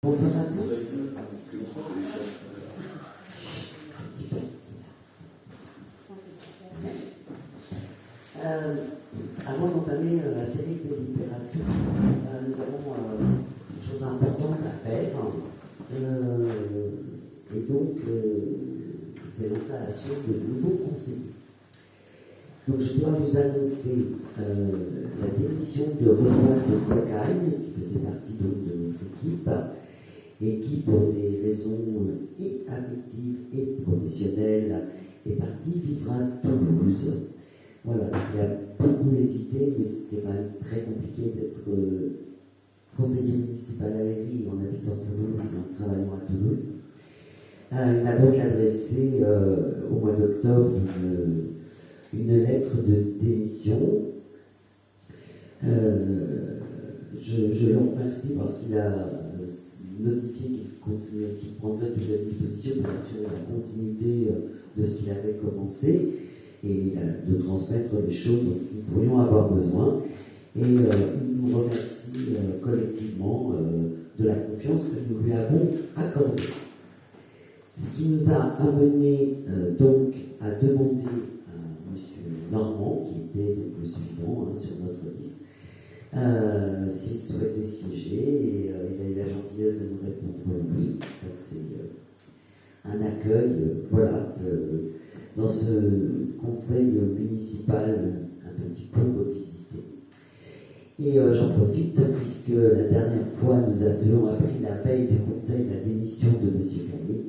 Bonsoir à tous. Avant d'entamer la série de délibérations, nous avons une chose importante à faire. Et donc, c'est l'installation de nouveaux conseillers. Donc, je dois vous annoncer la démission de Romuald de Cocagne, qui faisait partie donc de notre équipe, et qui, pour des raisons et affectives et professionnelles, est parti vivre à Toulouse. Voilà, donc il a beaucoup hésité, mais c'était quand même très compliqué d'être conseiller municipal à Léry en habitant Toulouse et en travaillant à Toulouse. Il m'a donc adressé au mois d'octobre une lettre de démission. Je le remercie parce qu'il a notifié qu'il prendrait toute la disposition pour assurer la continuité de ce qu'il avait commencé et de transmettre les choses dont nous pourrions avoir besoin. Et il nous remercie collectivement de la confiance que nous lui avons accordée. Ce qui nous a amené donc à demander à M. Normand, qui était donc le suivant sur notre liste, s'il souhaitait siéger, et il a eu la gentillesse de nous répondre oui. Donc c'est un accueil, voilà, dans ce conseil municipal un petit peu revisité. Et j'en profite puisque la dernière fois nous avions appris la veille du conseil la démission de M. Canet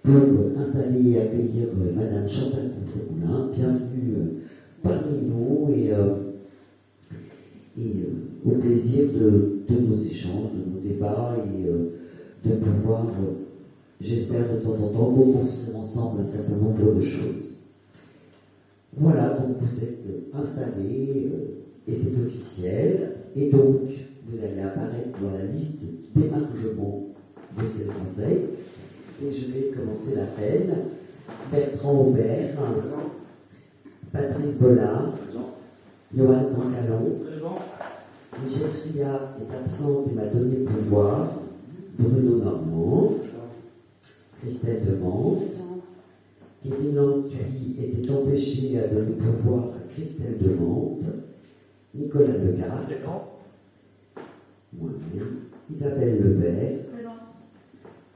pour installer et accueillir Mme Chantal Contremoulin. Bienvenue parmi nous et au plaisir de nos échanges, de nos débats et de pouvoir, j'espère de temps en temps, co-construire ensemble un certain nombre de choses. Voilà, donc vous êtes installés et c'est officiel. Et donc, vous allez apparaître dans la liste d'émargement de ce conseil. Et je vais commencer l'appel. Bertrand Aubert, Patrice Bollard, Johan Cancalon, Michel Tria est absente et m'a donné pouvoir, Bruno Normand, Christelle Demande, Kevin Lantuy était empêché à donner pouvoir à Christelle Demande, Nicolas Legard, moi-même, Isabelle Lebert,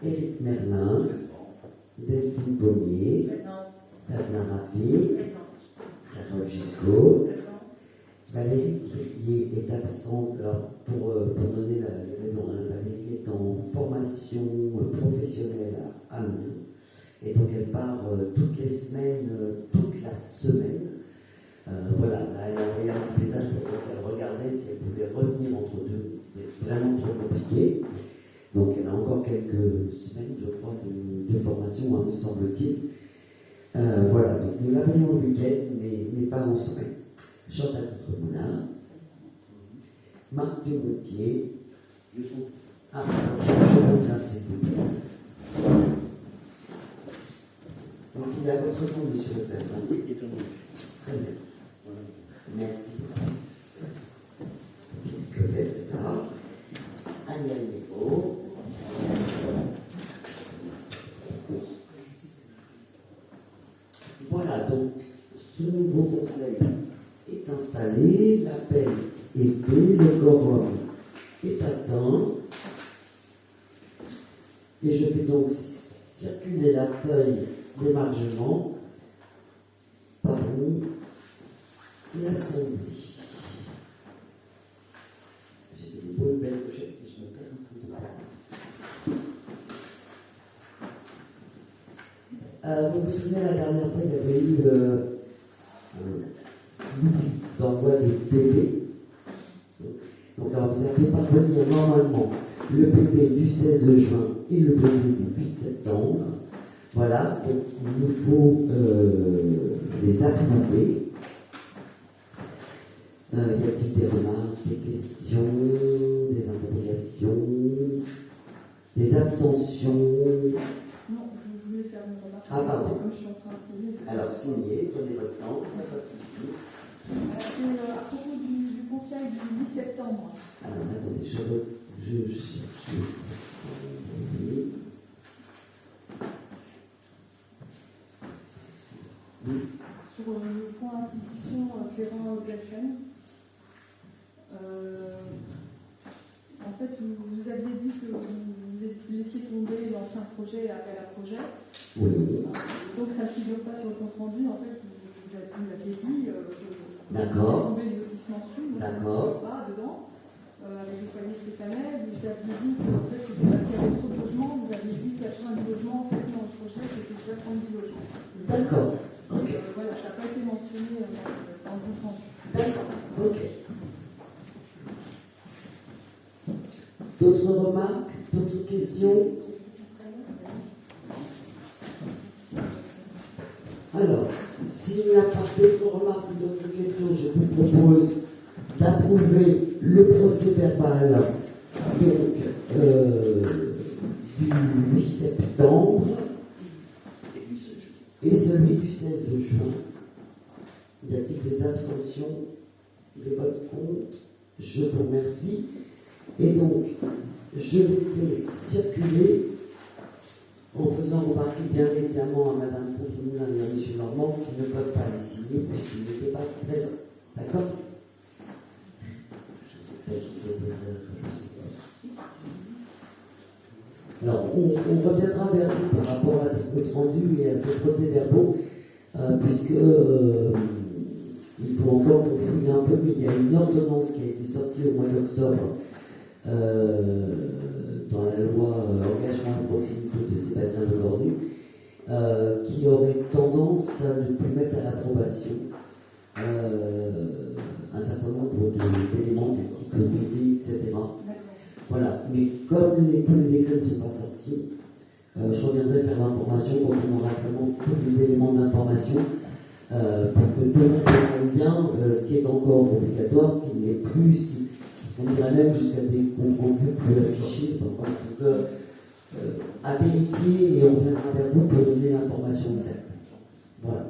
Éric Merlin, Delphine Pommier, Bernard Rafi, Carole Giscot, Valérie Thirier est absente pour donner les raisons. Valérie est en formation professionnelle à Amiens. Et donc elle part toutes les semaines, toute la semaine. Voilà, elle a envoyé un petit message pour qu'elle regardait si elle pouvait revenir entre deux. C'était vraiment trop compliqué. Donc elle a encore quelques semaines, je crois, de formation, me semble-t-il. Voilà, donc nous l'appelions au week-end, mais pas en semaine. Chantal Contremoulin, Marc Dugautier. Ah, je reviens, s'il vous plaît. Donc il a votre nom, monsieur le Lefebvre. Oui, il est un nom. Très bien. Merci. Lefebvre est là. Agnès Négo. Voilà, donc ce nouveau conseil est installé, l'appel est fait, le quorum est atteint. Et je fais donc circuler la feuille d'émargement parmi l'Assemblée. J'ai des bonnes belles pochettes, mais je me perds un peu de vous vous souvenez, la dernière fois, il y avait eu d'envoi de PP. Donc, alors, vous avez parvenir normalement le PP du 16 juin et le PP du 8 septembre. Voilà, donc il nous faut les approuver. Y a-t-il des remarques, des questions, des interrogations, des abstentions? Non, je voulais faire une remarque. Ah, pardon. Comme je suis en train de signer. Alors, signez, prenez votre temps, pas de souci. C'est à propos du conseil du 8 septembre. Alors, attendez, je cherche. Inquisition Ferrand-Galfen. En fait, vous aviez dit que vous laissiez tomber l'ancien projet et appel à projet. Oui. Donc ça ne figure pas sur le compte rendu. En fait, vous l'aviez dit que vous D'accord. laissiez tomber le lotissement sud, donc D'accord. ça ne figure pas dedans. Avec le foyer Stéphane, vous aviez dit que en fait, c'était parce qu'il y avait trop de logements. Vous aviez dit qu'il y a 90 logements. En fait, dans le projet, c'était 70 logements. D'accord. Ok. Voilà, ça n'a pas été mentionné dans le compte rendu. D'accord. Ok. D'autres remarques? D'autres questions? Alors, s'il n'y a pas d'autres remarques ou d'autres questions, je vous propose d'approuver le procès-verbal donc, du 8 septembre et celui du 16 juin. Y a-t-il des abstentions, des votes contre? Je vous remercie. Et donc, je les fais circuler en faisant remarquer bien évidemment à Mme Contemoulin et à M. Normand qu'ils ne peuvent pas les signer puisqu'ils n'étaient pas présents. D'accord? Alors, on reviendra vers vous par rapport à ce compte rendu et à ces procès-verbaux, puisque il faut encore qu'on fouille un peu, mais il y a une ordonnance qui a été sortie au mois d'octobre dans la loi engagement et proximité de Sébastien Lecornu, qui aurait tendance à ne plus mettre à l'approbation un certain nombre d'éléments du type PD, etc. Voilà, mais comme tous les décrets ne sont pas sortis, je reviendrai faire l'information quand on aura vraiment tous les éléments d'information pour que tout le monde comprenne bien ce qui est encore obligatoire, ce qui ne l'est plus, on ira même jusqu'à des comptes rendus plus affichés, en tout cas à vérifier, et on reviendra vers vous pour donner l'information exacte. Voilà.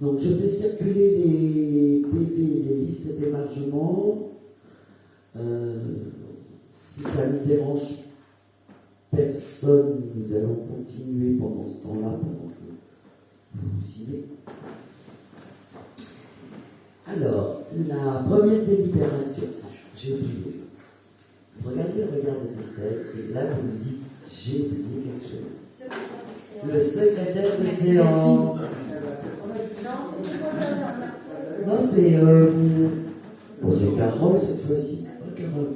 Donc je fais circuler les PV et les listes d'émargement. Si ça ne dérange personne, nous allons continuer pendant ce temps-là, pendant que vous signez. Alors, la première délibération, j'ai oublié. Regardez le regard de Christelle, et là vous me dites, j'ai oublié quelque chose. Le secrétaire de séance. Non, c'est c'est Carole cette fois-ci. Carole.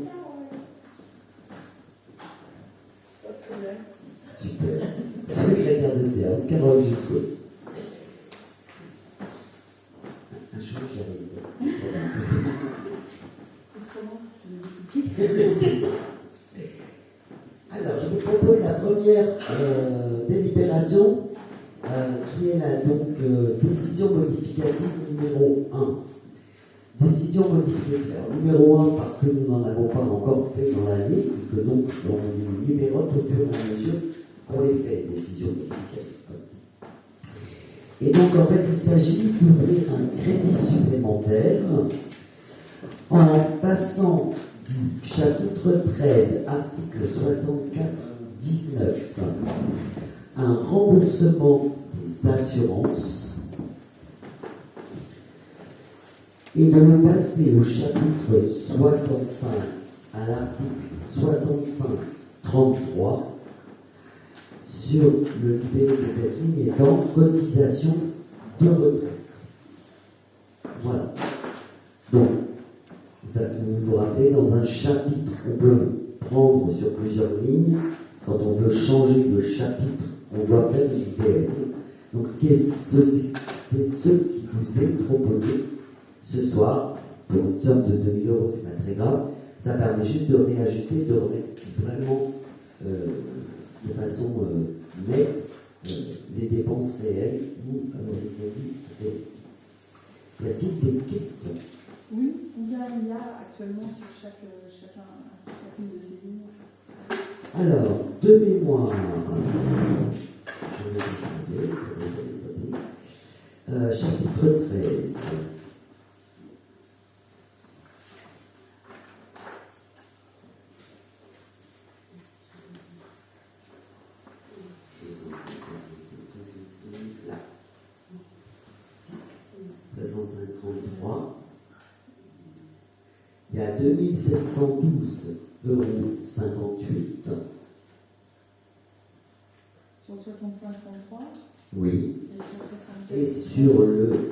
Super. Secrétaire de séance, Carole Giscot. Un jour, j'y arrive. Alors, je vous propose la première délibération, qui est la décision modificative numéro 1. Décision modificative. Alors, numéro 1, parce que nous n'en avons pas encore fait dans l'année, et que donc on numérote au fur et à mesure qu'on les fait, décision modificative. Et donc, en fait, il s'agit d'ouvrir un crédit supplémentaire en passant du chapitre 13, article 64-19, un remboursement des assurances, et de le passer au chapitre 65, à l'article 65-33, sur le libellé de cette ligne étant cotisation de retraite. Voilà. Donc, vous vous rappelez, dans un chapitre, on peut prendre sur plusieurs lignes. Quand on veut changer de chapitre, on doit faire une IPL. Donc, c'est ce qui vous est proposé ce soir, pour une somme de 2 000 €, c'est pas très grave. Ça permet juste de réajuster, de remettre vraiment de façon nette les dépenses réelles ou les crédits réels. Y a-t-il des questions? Oui, combien il y a actuellement sur chacune de ces lignes? Alors, de mémoire, je vais regarder, chapitre 13. qui est à 2712,58 €. Sur 65,33. Oui. Et sur 64. Et sur le.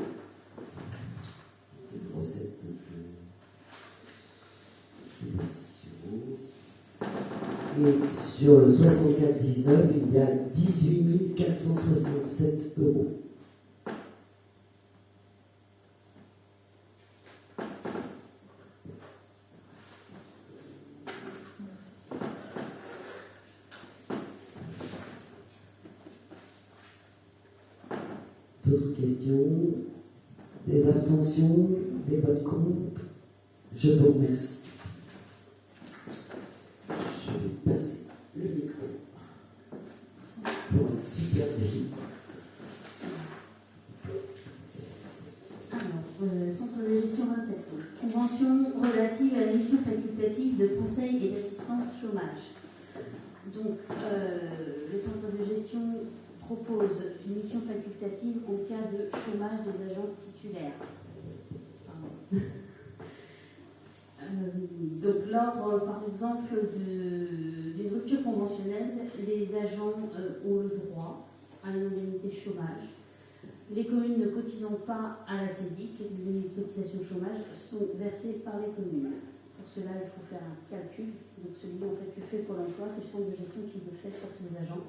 Recette des assurances. Et sur le 64,19, il y a 18 467 €. D'autres questions? Des abstentions? Des votes contre? Je vous remercie. Je vais passer le micro pour une super délit. Alors, centre de gestion 27. Convention relative à la mission facultative de conseil et d'assistance chômage. Donc, le centre de gestion propose une mission facultative en cas de chômage des agents titulaires. Donc, lors, par exemple, d'une rupture conventionnelle, les agents ont le droit à une indemnité chômage. Les communes ne cotisant pas à la CEDIC, les cotisations chômage sont versées par les communes. Pour cela, il faut faire un calcul. Donc, celui en fait, que fait Pôle emploi, c'est le centre de gestion qui le fait pour ses agents.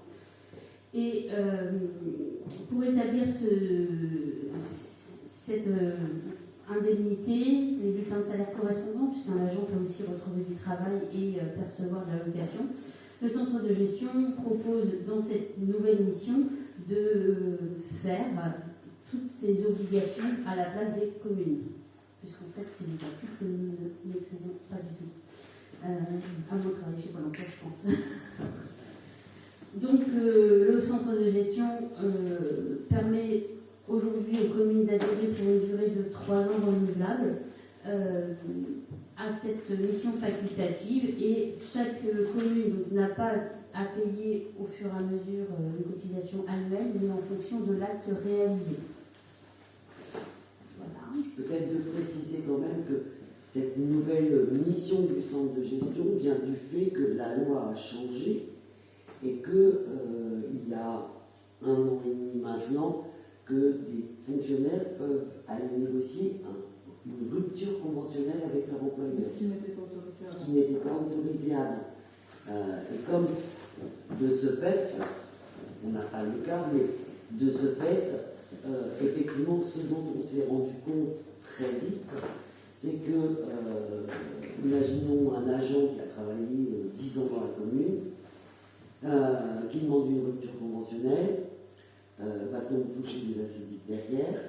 Et pour établir cette indemnité, les bulletins de salaire correspondants, puisqu'un agent peut aussi retrouver du travail et percevoir de l'allocation, le centre de gestion propose dans cette nouvelle mission de faire toutes ces obligations à la place des communes, puisqu'en fait c'est des calculs que nous ne maîtrisons pas du tout. À moins de travailler chez Pôle emploi, je pense. Donc le centre de gestion permet aujourd'hui aux communes d'adhérer pour une durée de 3 ans renouvelable à cette mission facultative, et chaque commune n'a pas à payer au fur et à mesure une cotisation annuelle, mais en fonction de l'acte réalisé. Voilà. Peut-être de préciser quand même que cette nouvelle mission du centre de gestion vient du fait que la loi a changé et qu'il y a 1 an et demi maintenant que des fonctionnaires peuvent aller négocier une rupture conventionnelle avec leur employeur. Ce qui n'était pas autorisé avant. Ce qui n'était pas autorisé avant. Et comme de ce fait, on n'a pas le cas, mais de ce fait, effectivement, ce dont on s'est rendu compte très vite, c'est que, imaginons un agent qui a travaillé 10 ans dans la commune, qui demande une rupture conventionnelle, va donc toucher des ACDIC derrière,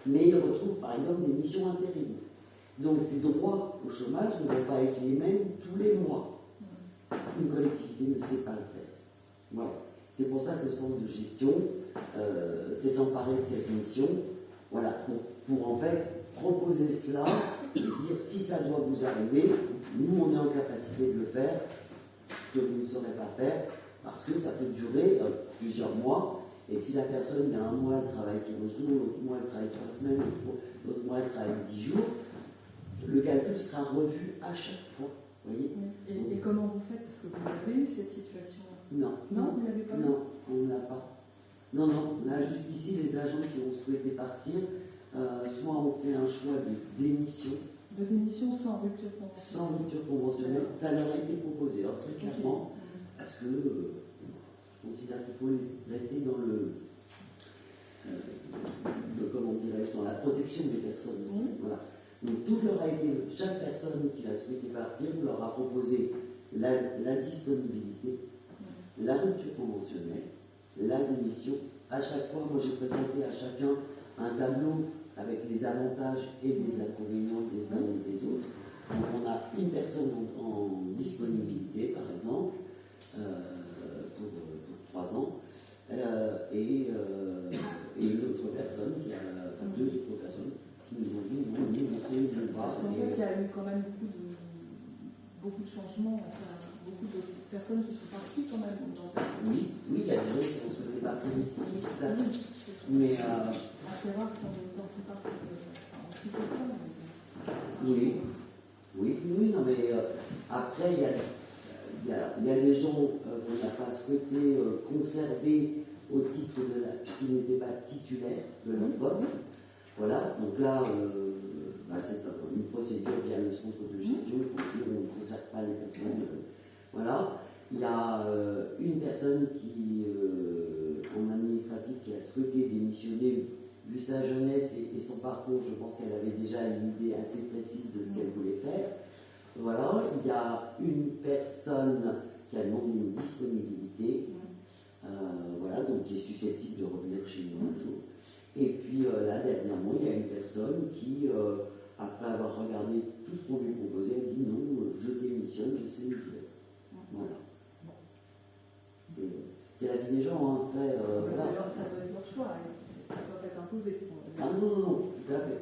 mais il retrouve par exemple des missions intérim. Donc ses droits au chômage ne vont pas être les mêmes tous les mois. Une collectivité ne sait pas le faire. Voilà. C'est pour ça que le centre de gestion s'est emparé de cette mission, voilà, pour en fait proposer cela et dire si ça doit vous arriver, nous on est en capacité de le faire, que vous ne saurez pas faire, parce que ça peut durer plusieurs mois, et si la personne, il y a un mois, elle travaille 15 jours, l'autre mois, elle travaille 3 semaines, l'autre mois, elle travaille 10 jours, le calcul sera revu à chaque fois. Vous voyez. Et comment vous faites? Parce que vous avez eu cette situation. Non. Non, vous ne l'avez pas eu? Non, on ne l'a pas. Non, là, jusqu'ici, les agents qui ont souhaité partir, soit ont fait un choix de démission. De démission sans rupture conventionnelle. Sans rupture conventionnelle, ça leur a été proposé, alors très clairement, parce que je considère qu'il faut rester dans comment dirais-je, dans la protection des personnes aussi. Voilà. Donc tout leur a été, chaque personne qui a souhaité partir leur a proposé la disponibilité, la rupture conventionnelle, la démission. À chaque fois, moi j'ai présenté à chacun un tableau avec les avantages et les inconvénients des uns et des autres. Donc on a une personne en disponibilité, par exemple, pour 3 ans, et une autre personne, deux autres personnes qui nous ont dit non, nous on sait où on va. Parce qu'en fait, il y a eu quand même beaucoup de changements, enfin, beaucoup de personnes qui sont parties quand même. Oui, il y a des gens qui ont souhaité partir ici, mais assez rare qu'on fait partie de 6 septembre. oui, Oui, non, mais après, il y a des gens qu'on n'a pas souhaité conserver au titre qui n'étaient pas titulaires de leur poste. Voilà, donc là, c'est une procédure via le centre de gestion, on ne conserve pas les personnes. Voilà, il y a une personne qui, en administratif, qui a souhaité démissionner, vu sa jeunesse et son parcours, je pense qu'elle avait déjà une idée assez précise de ce qu'elle voulait faire. Voilà, il y a une personne qui a demandé une disponibilité, voilà, donc qui est susceptible de revenir chez nous un jour. Et puis là, dernièrement, il y a une personne qui, après avoir regardé tout ce qu'on lui proposait, a dit non, je démissionne, je sais où je vais. Voilà. C'est la vie des gens, hein. Après, voilà. Ça doit être leur choix, ça doit être imposé. Ah non, tout à fait.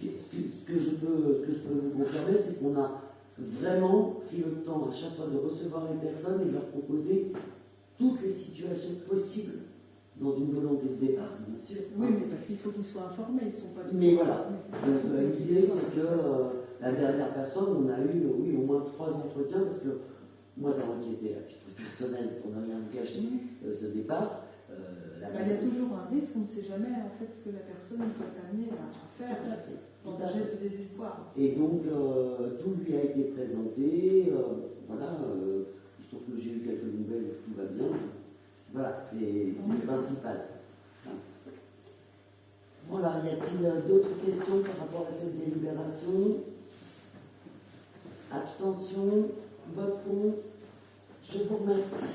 Ce que je peux vous confirmer, c'est qu'on a vraiment pris le temps à chaque fois de recevoir les personnes et de leur proposer toutes les situations possibles dans une volonté de départ, bien sûr. Oui, mais parce qu'il faut qu'ils soient informés, ils ne sont pas... Mais voilà, l'idée c'est que la dernière personne, on a eu au moins 3 entretiens, parce que moi ça m'inquiétait à titre personnel, pour ne rien vous cacher, ce départ. Il y a toujours un risque, on ne sait jamais en fait ce que la personne soit amenée à faire, dans un geste de désespoir. Et donc tout lui a été présenté, voilà, je trouve que j'ai eu quelques nouvelles, tout va bien. Voilà, c'est le principal. Voilà, y a-t-il d'autres questions par rapport à cette délibération? Abstention, vote contre. Je vous remercie.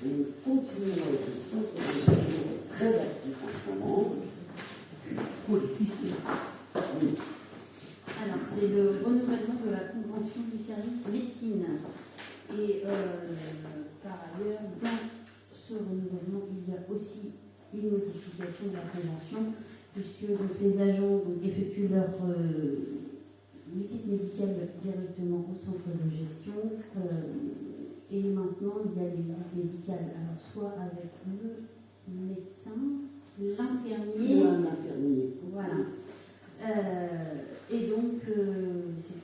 Et nous continuons avec le centre de gestion très actif en ce moment. Oui. Alors, c'est le renouvellement de la convention du service médecine. Et par ailleurs, dans ce renouvellement, il y a aussi une modification de la convention, puisque donc, les agents effectuent leur visite médicale directement au centre de gestion. Et maintenant, il y a des visites médicales, alors soit avec le médecin, l'infirmier. Ou un infirmier. Voilà. Et donc,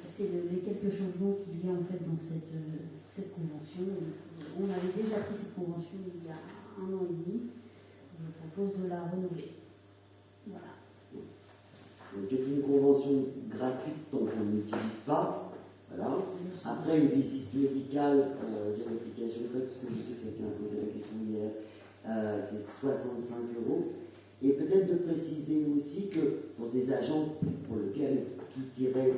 c'est les quelques changements qu'il y a en fait dans cette convention. On avait déjà pris cette convention il y a 1 an et demi. Je propose de la renouveler. Voilà. Donc c'est une convention gratuite tant qu'on ne l'utilise pas. Voilà. Après une visite médicale, vérification de code, parce que je sais que quelqu'un a posé la question hier, c'est 65 €. Et peut-être de préciser aussi que pour des agents pour lesquels tout irait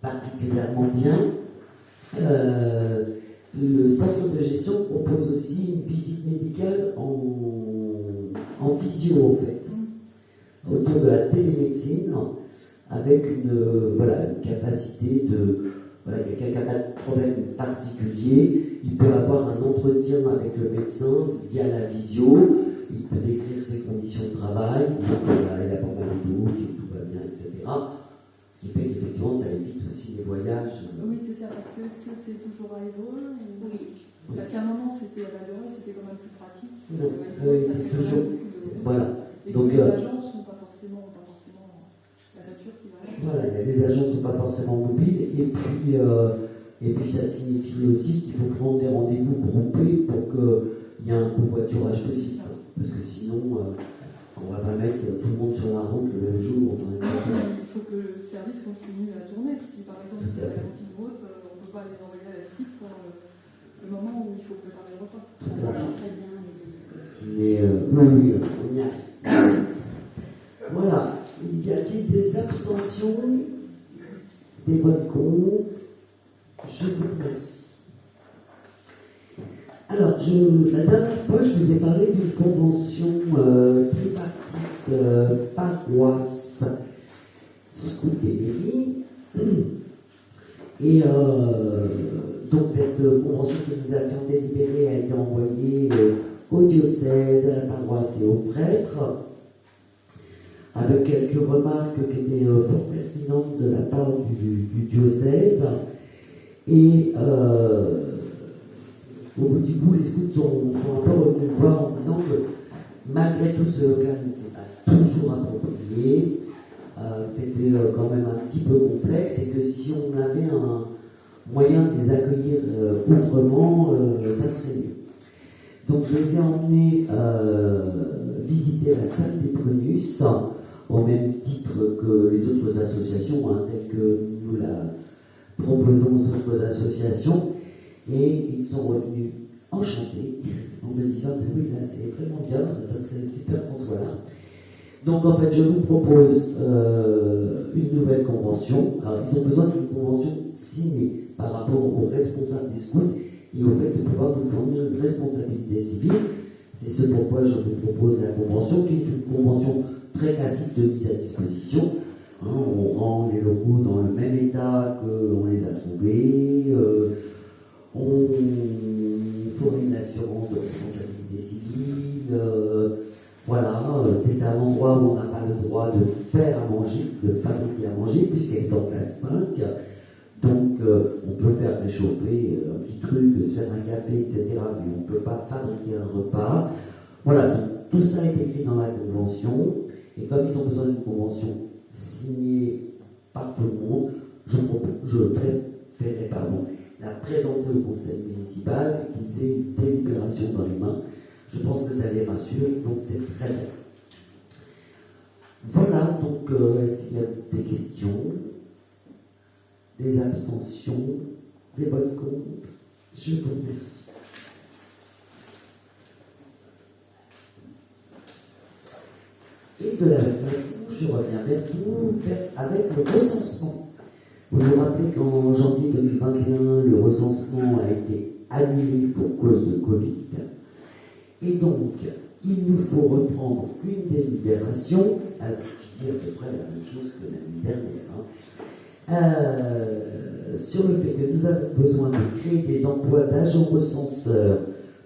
particulièrement bien, le centre de gestion propose aussi une visite médicale en visio en fait, autour de la télémédecine, avec une capacité de... Voilà, quelqu'un qui n'a pas de problème particulier, il peut avoir un entretien avec le médecin via la visio, il peut décrire ses conditions de travail, dire qu'il a pas mal de dos, que tout va bien, etc. Ce qui fait qu'effectivement, ça évite aussi les voyages. Oui, c'est ça, parce que est-ce que c'est toujours à Évreux ou... Oui. Parce qu'à un moment, c'était à Val-de-Reuil, c'était quand même plus pratique. Non, c'est toujours... Voilà. Et donc, les agents ne sont pas forcément la voiture qui va aller. Voilà, les agents ne sont pas forcément mobiles, et puis ça signifie aussi qu'il faut prendre des rendez-vous groupés pour qu'il y ait un covoiturage possible. Parce que sinon, on va pas mettre tout le monde sur la route le même jour. Il faut que le service continue à tourner. Si par exemple c'est à la cantine haute, on ne peut pas les envoyer à la site pour le moment où il faut préparer le repas. Très bien. Mais oui, on y arrive. Voilà. Y a-t-il des abstentions, des votes contre? Je vous remercie. Alors, la dernière fois, je vous ai parlé d'une convention tripartite paroisse scout et mairie. Et donc, cette convention qui nous a fait en délibéré a été envoyée au diocèse, à la paroisse et aux prêtres, avec quelques remarques qui étaient fort pertinentes de la part du diocèse. Et au bout du bout, les scouts sont un peu revenus me voir en disant que malgré tout ce local ne s'est pas toujours approprié, c'était quand même un petit peu complexe et que si on avait un moyen de les accueillir autrement, ça serait mieux. Donc je les ai emmenés visiter la salle des Prunus, au même titre que les autres associations, telles que nous la proposons aux autres associations, et ils sont revenus enchantés en me disant que oui, là c'est vraiment bien, ça serait super qu'on soit là. Donc en fait, je vous propose une nouvelle convention. Alors ils ont besoin d'une convention signée par rapport aux responsables des scouts et au fait de pouvoir nous fournir une responsabilité civile. C'est ce pourquoi je vous propose la convention, qui est une convention très classique de mise à disposition. On rend les locaux dans le même état qu'on les a trouvés, on fournit une assurance de responsabilité civile, voilà, c'est un endroit où on n'a pas le droit de faire à manger, de fabriquer à manger, puisqu'elle est en classe 5. Donc, on peut faire réchauffer un petit truc, se faire un café, etc., mais on ne peut pas fabriquer un repas. Voilà, donc tout ça est écrit dans la convention, et comme ils ont besoin d'une convention signée par tout le monde, je préférais la présenter au conseil municipal et qu'ils aient une délibération dans les mains. Je pense que ça les rassure, donc c'est très bien. Voilà, donc est-ce qu'il y a des questions, des abstentions, des votes contre? Je vous remercie. Et de la même façon, je reviens vers vous avec le recensement. Vous vous rappelez qu'en janvier 2021, le recensement a été annulé pour cause de Covid. Et donc, il nous faut reprendre une délibération, je dis à peu près la même chose que l'année dernière, sur le fait que nous avons besoin de créer des emplois d'agents recenseurs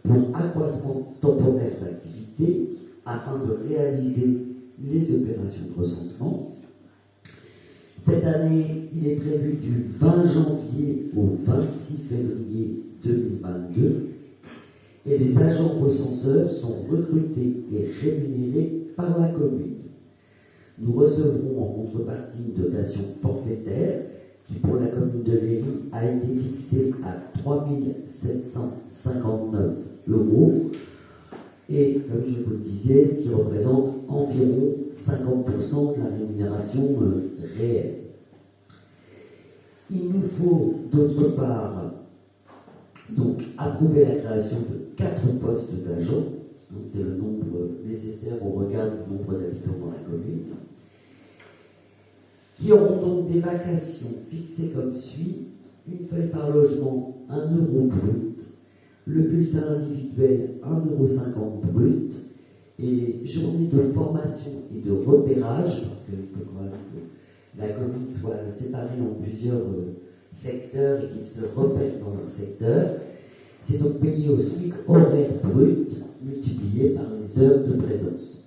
pour accroissement temporaire d'activité afin de réaliser les opérations de recensement. Cette année, il est prévu du 20 janvier au 26 février 2022 et les agents recenseurs sont recrutés et rémunérés par la commune. Nous recevrons en contrepartie une dotation forfaitaire qui, pour la commune de Léry, a été fixée à 3 759 €. Et, comme je vous le disais, ce qui représente environ 50% de la rémunération réelle. Il nous faut, d'autre part, donc, approuver la création de 4 postes d'agents. C'est le nombre nécessaire au regard du nombre d'habitants dans la commune, qui auront donc des vacations fixées comme suit: une feuille par logement, 1 € brut, le bulletin individuel, 1,50 € brut, et journée de formation et de repérage, parce qu'il faut quand même que la commune soit séparée en plusieurs secteurs et qu'ils se repèrent dans leur secteur. C'est donc payé au SMIC horaire brut multiplié par les heures de présence.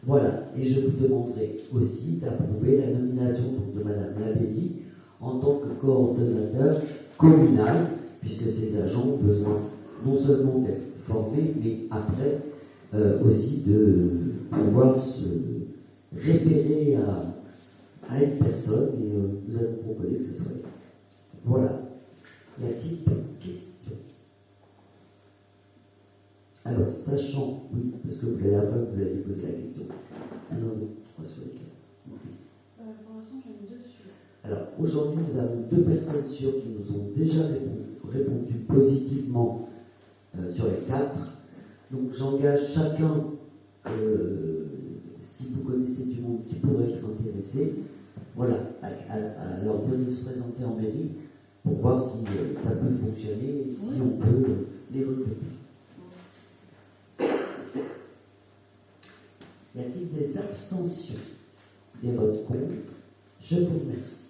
Voilà, et je vous demanderai aussi d'approuver la nomination de Madame Labelli en tant que coordonnateur communal, puisque ces agents ont besoin non seulement d'être formés, mais après aussi de pouvoir se référer à une personne, et nous avons proposé que ce soit elle. Voilà. Y a-t-il des questions? Alors, sachant, oui, parce que vous l'avez la fois que vous avez posé la question. Nous en avons 3 sur les 4. Pour l'instant, j'en ai 2 dessus. Alors, aujourd'hui, nous avons 2 personnes sûres qui nous ont déjà répondu positivement sur les 4. Donc, j'engage chacun, si vous connaissez du monde qui pourrait être intéressé, voilà, à leur dire de se présenter en mairie pour voir si ça peut fonctionner et si on peut les recruter. Y a-t-il des abstentions? Des votes contre? Je vous remercie.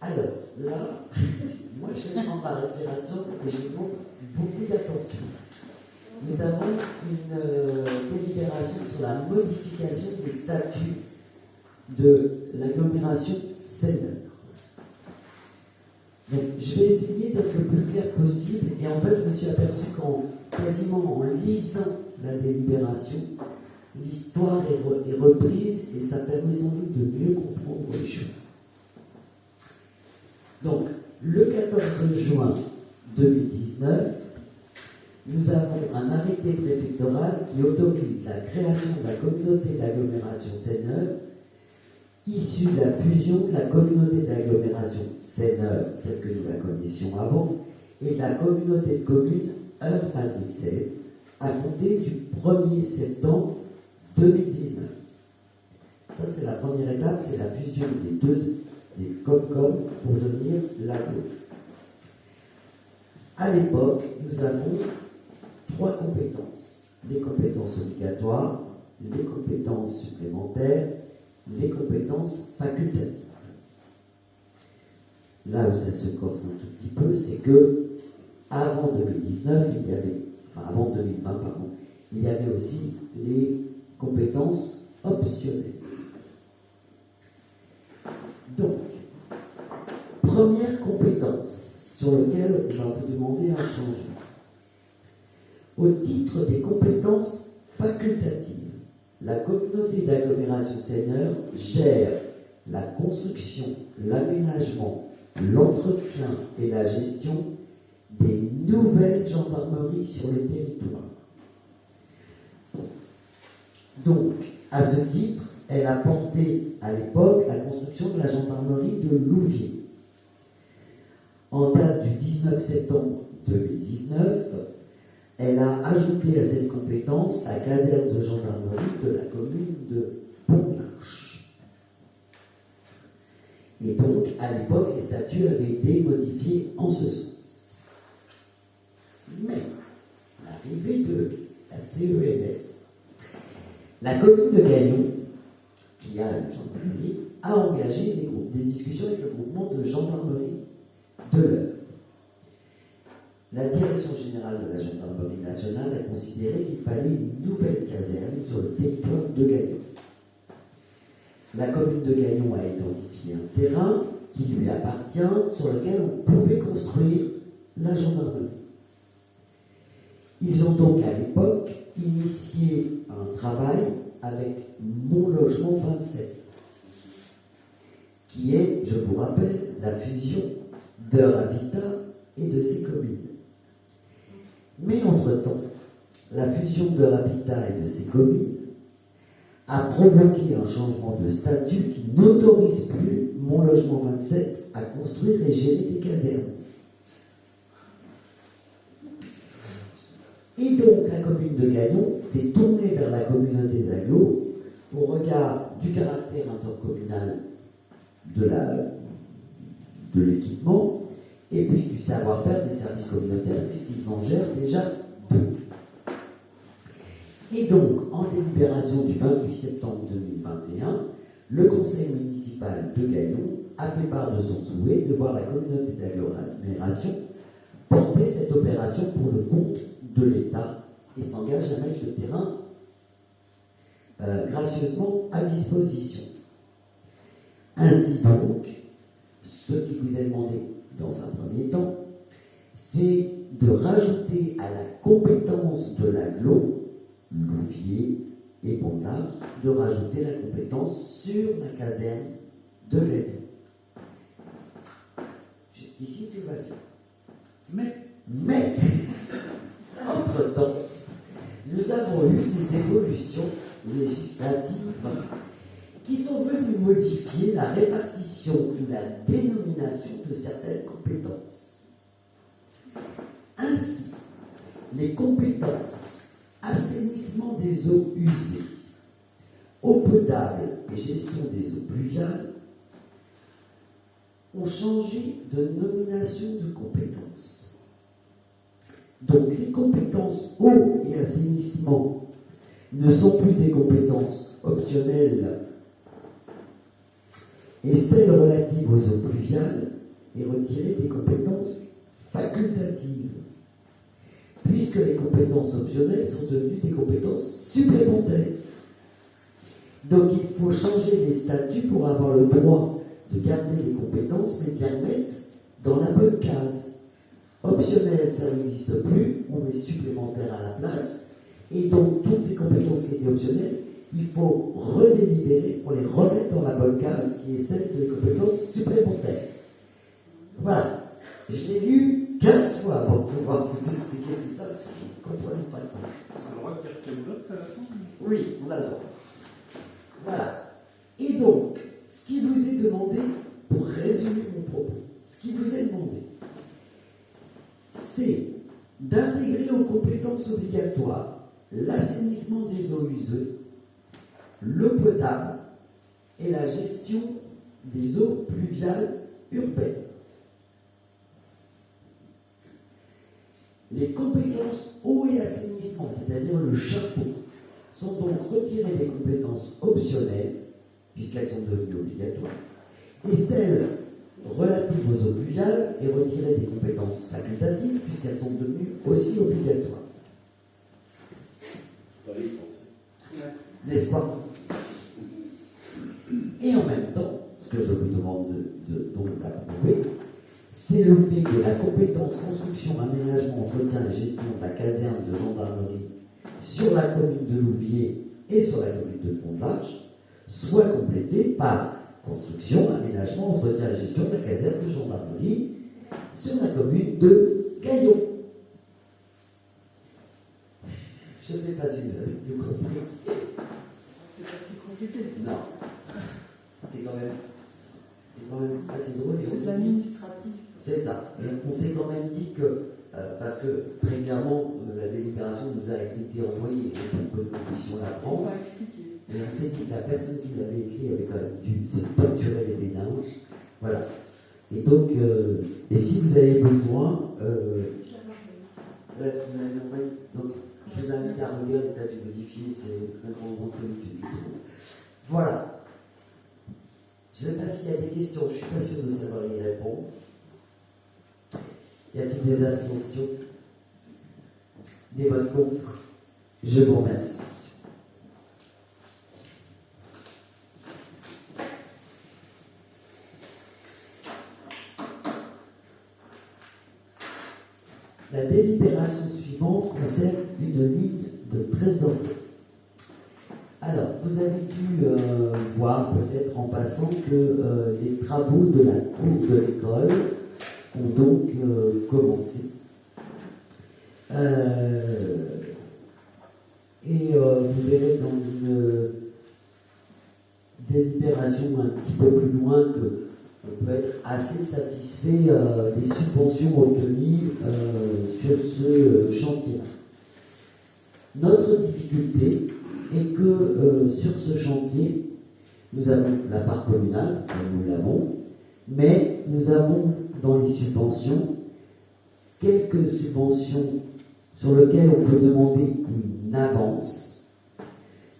Alors, là, moi je vais prendre ma respiration et je vous demande beaucoup d'attention. Nous avons une délibération sur la modification des statuts de l'agglomération Seine. Donc, je vais essayer d'être le plus clair possible, et en fait, je me suis aperçu quasiment en lisant la délibération, l'histoire est reprise et ça permet sans doute de mieux comprendre les choses. Donc, le 14 juin 2019, nous avons un arrêté préfectoral qui autorise la création de la communauté d'agglomération Seine-Neuve issue de la fusion de la communauté d'agglomération Seine-Neuve, telle que nous la connaissions avant, et de la communauté de communes Eure-Madrid-Sèvres, à compter du 1er septembre 2019. Ça, c'est la première étape, c'est la fusion des COMCOM pour devenir l'AGLO. À l'époque, nous avons 3 compétences. Les compétences obligatoires, les compétences supplémentaires, les compétences facultatives. Là où ça se corse un tout petit peu, c'est que avant 2019, avant 2020, pardon, il y avait aussi les compétences optionnelles. Donc, première compétence sur laquelle on va vous demander un changement. Au titre des compétences facultatives, la communauté d'agglomération Seine-Neuve gère la construction, l'aménagement, l'entretien et la gestion des nouvelles gendarmeries sur le territoire. Donc, à ce titre, elle a porté à l'époque la construction de la gendarmerie de Louviers. En date du 19 septembre 2019, elle a ajouté à cette compétence la caserne de gendarmerie de la commune de Pont-Marche. Et donc, à l'époque, les statuts avaient été modifiés en ce sens. Mais, l'arrivée de la CEMS, la commune de Gaillon, qui a une gendarmerie, a engagé des discussions avec le groupement de gendarmerie de l'Eure. La direction générale de la gendarmerie nationale a considéré qu'il fallait une nouvelle caserne sur le territoire de Gaillon. La commune de Gaillon a identifié un terrain qui lui appartient, sur lequel on pouvait construire la gendarmerie. Ils ont donc à l'époque initié un travail avec Mon Logement 27, qui est, je vous rappelle, la fusion d'Eure Habitat et de ses communes. Mais entre-temps, la fusion d'Eure Habitat et de ses communes a provoqué un changement de statut qui n'autorise plus Mon Logement 27 à construire et gérer des casernes. Et donc la commune de Gaillon s'est tournée vers la communauté d'Aglo au regard du caractère intercommunal de l'équipement et puis du savoir-faire des services communautaires puisqu'ils en gèrent déjà 2. Et donc, en délibération du 28 septembre 2021, le conseil municipal de Gaillon a fait part de son souhait de voir la communauté d'agglomération porter cette opération pour le compte de l'État et s'engage à mettre le terrain gracieusement à disposition. Ainsi donc, ce qui vous est demandé dans un premier temps, c'est de rajouter à la compétence de l'AGLO, Louviers et Pont-Marche, de rajouter la compétence sur la caserne de Gaillon. Jusqu'ici, tout va bien. Mais entre-temps, nous avons eu des évolutions législatives qui sont venues modifier la répartition ou la dénomination de certaines compétences. Ainsi, les compétences assainissement des eaux usées, eau potable et gestion des eaux pluviales ont changé de nomination de compétences. Donc les compétences eau et assainissement ne sont plus des compétences optionnelles et celle relative aux eaux pluviales est retirée des compétences facultatives, puisque les compétences optionnelles sont devenues des compétences supplémentaires. Donc il faut changer les statuts pour avoir le droit de garder les compétences, mais de les mettre dans la bonne case. Optionnel, ça n'existe plus, on met supplémentaire à la place, et donc toutes ces compétences qui étaient optionnelles il faut redélibérer pour les remettre dans la bonne case qui est celle des compétences supplémentaires. Voilà. Je l'ai lu 15 fois pour pouvoir vous expliquer tout ça, parce que je ne comprenais pas. C'est le droit de dire quel bloc à la fin? Oui, on a le droit. Voilà. Et donc, ce qui vous est demandé, pour résumer mon propos, ce qui vous est demandé, c'est d'intégrer aux compétences obligatoires l'assainissement des eaux usées, l'eau potable et la gestion des eaux pluviales urbaines. Les compétences eau et assainissement, c'est-à-dire le chapeau, sont donc retirées des compétences optionnelles, puisqu'elles sont devenues obligatoires, et celles relatives aux eaux pluviales est retirée des compétences facultatives, puisqu'elles sont devenues aussi obligatoires. N'est-ce pas? Et en même temps, ce que je vous demande donc d'approuver, c'est le fait que la compétence construction, aménagement, entretien et gestion de la caserne de gendarmerie sur la commune de Louviers et sur la commune de Pont-de-l'Arche soit complétée par construction, aménagement, entretien et gestion de la caserne de gendarmerie sur la commune de Gaillon. Je ne sais pas si vous avez tout compris. C'est pas si compliqué. Non. C'est quand même assez drôle. C'est de l'administratif. C'est ça. Et on s'est quand même dit que, parce que très clairement, la délibération nous a été envoyée pour que nous puissions la On prendre. va expliquer. Et on s'est dit que la personne qui l'avait écrit avait quand même dû se torturer les méninges. Voilà. Et donc, et si vous avez besoin, donc, je vous invite à relire les statuts modifiés, c'est un grand moment de solitude, je trouve. Voilà. Je ne sais pas s'il y a des questions, je ne suis pas sûr de savoir y répondre. Y a-t-il des abstentions? Des votes contre? Je vous remercie. La délibération suivante concerne une ligne de trésorerie. Alors, vous avez dû voir peut-être en passant que les travaux de la cour de l'école ont donc commencé. Vous verrez dans une délibération un petit peu plus loin qu'on peut être assez satisfait des subventions obtenues sur ce chantier. Notre difficulté est que sur ce chantier, nous avons la part communale, nous l'avons, mais nous avons dans les subventions quelques subventions sur lesquelles on peut demander une avance,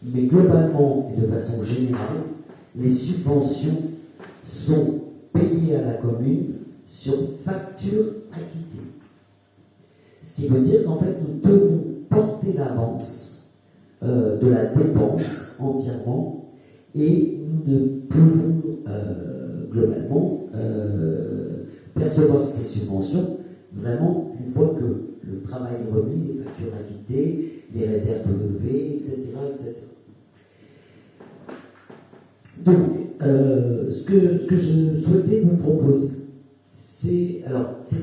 mais globalement et de façon générale, les subventions sont payées à la commune sur facture acquittée. Ce qui veut dire qu'en fait, nous devons porter l'avance de la dépense entièrement et nous ne pouvons globalement percevoir ces subventions vraiment une fois que le travail est remis, les factures acquittées, les réserves levées, etc. etc. Donc, ce que je souhaitais vous proposer, c'est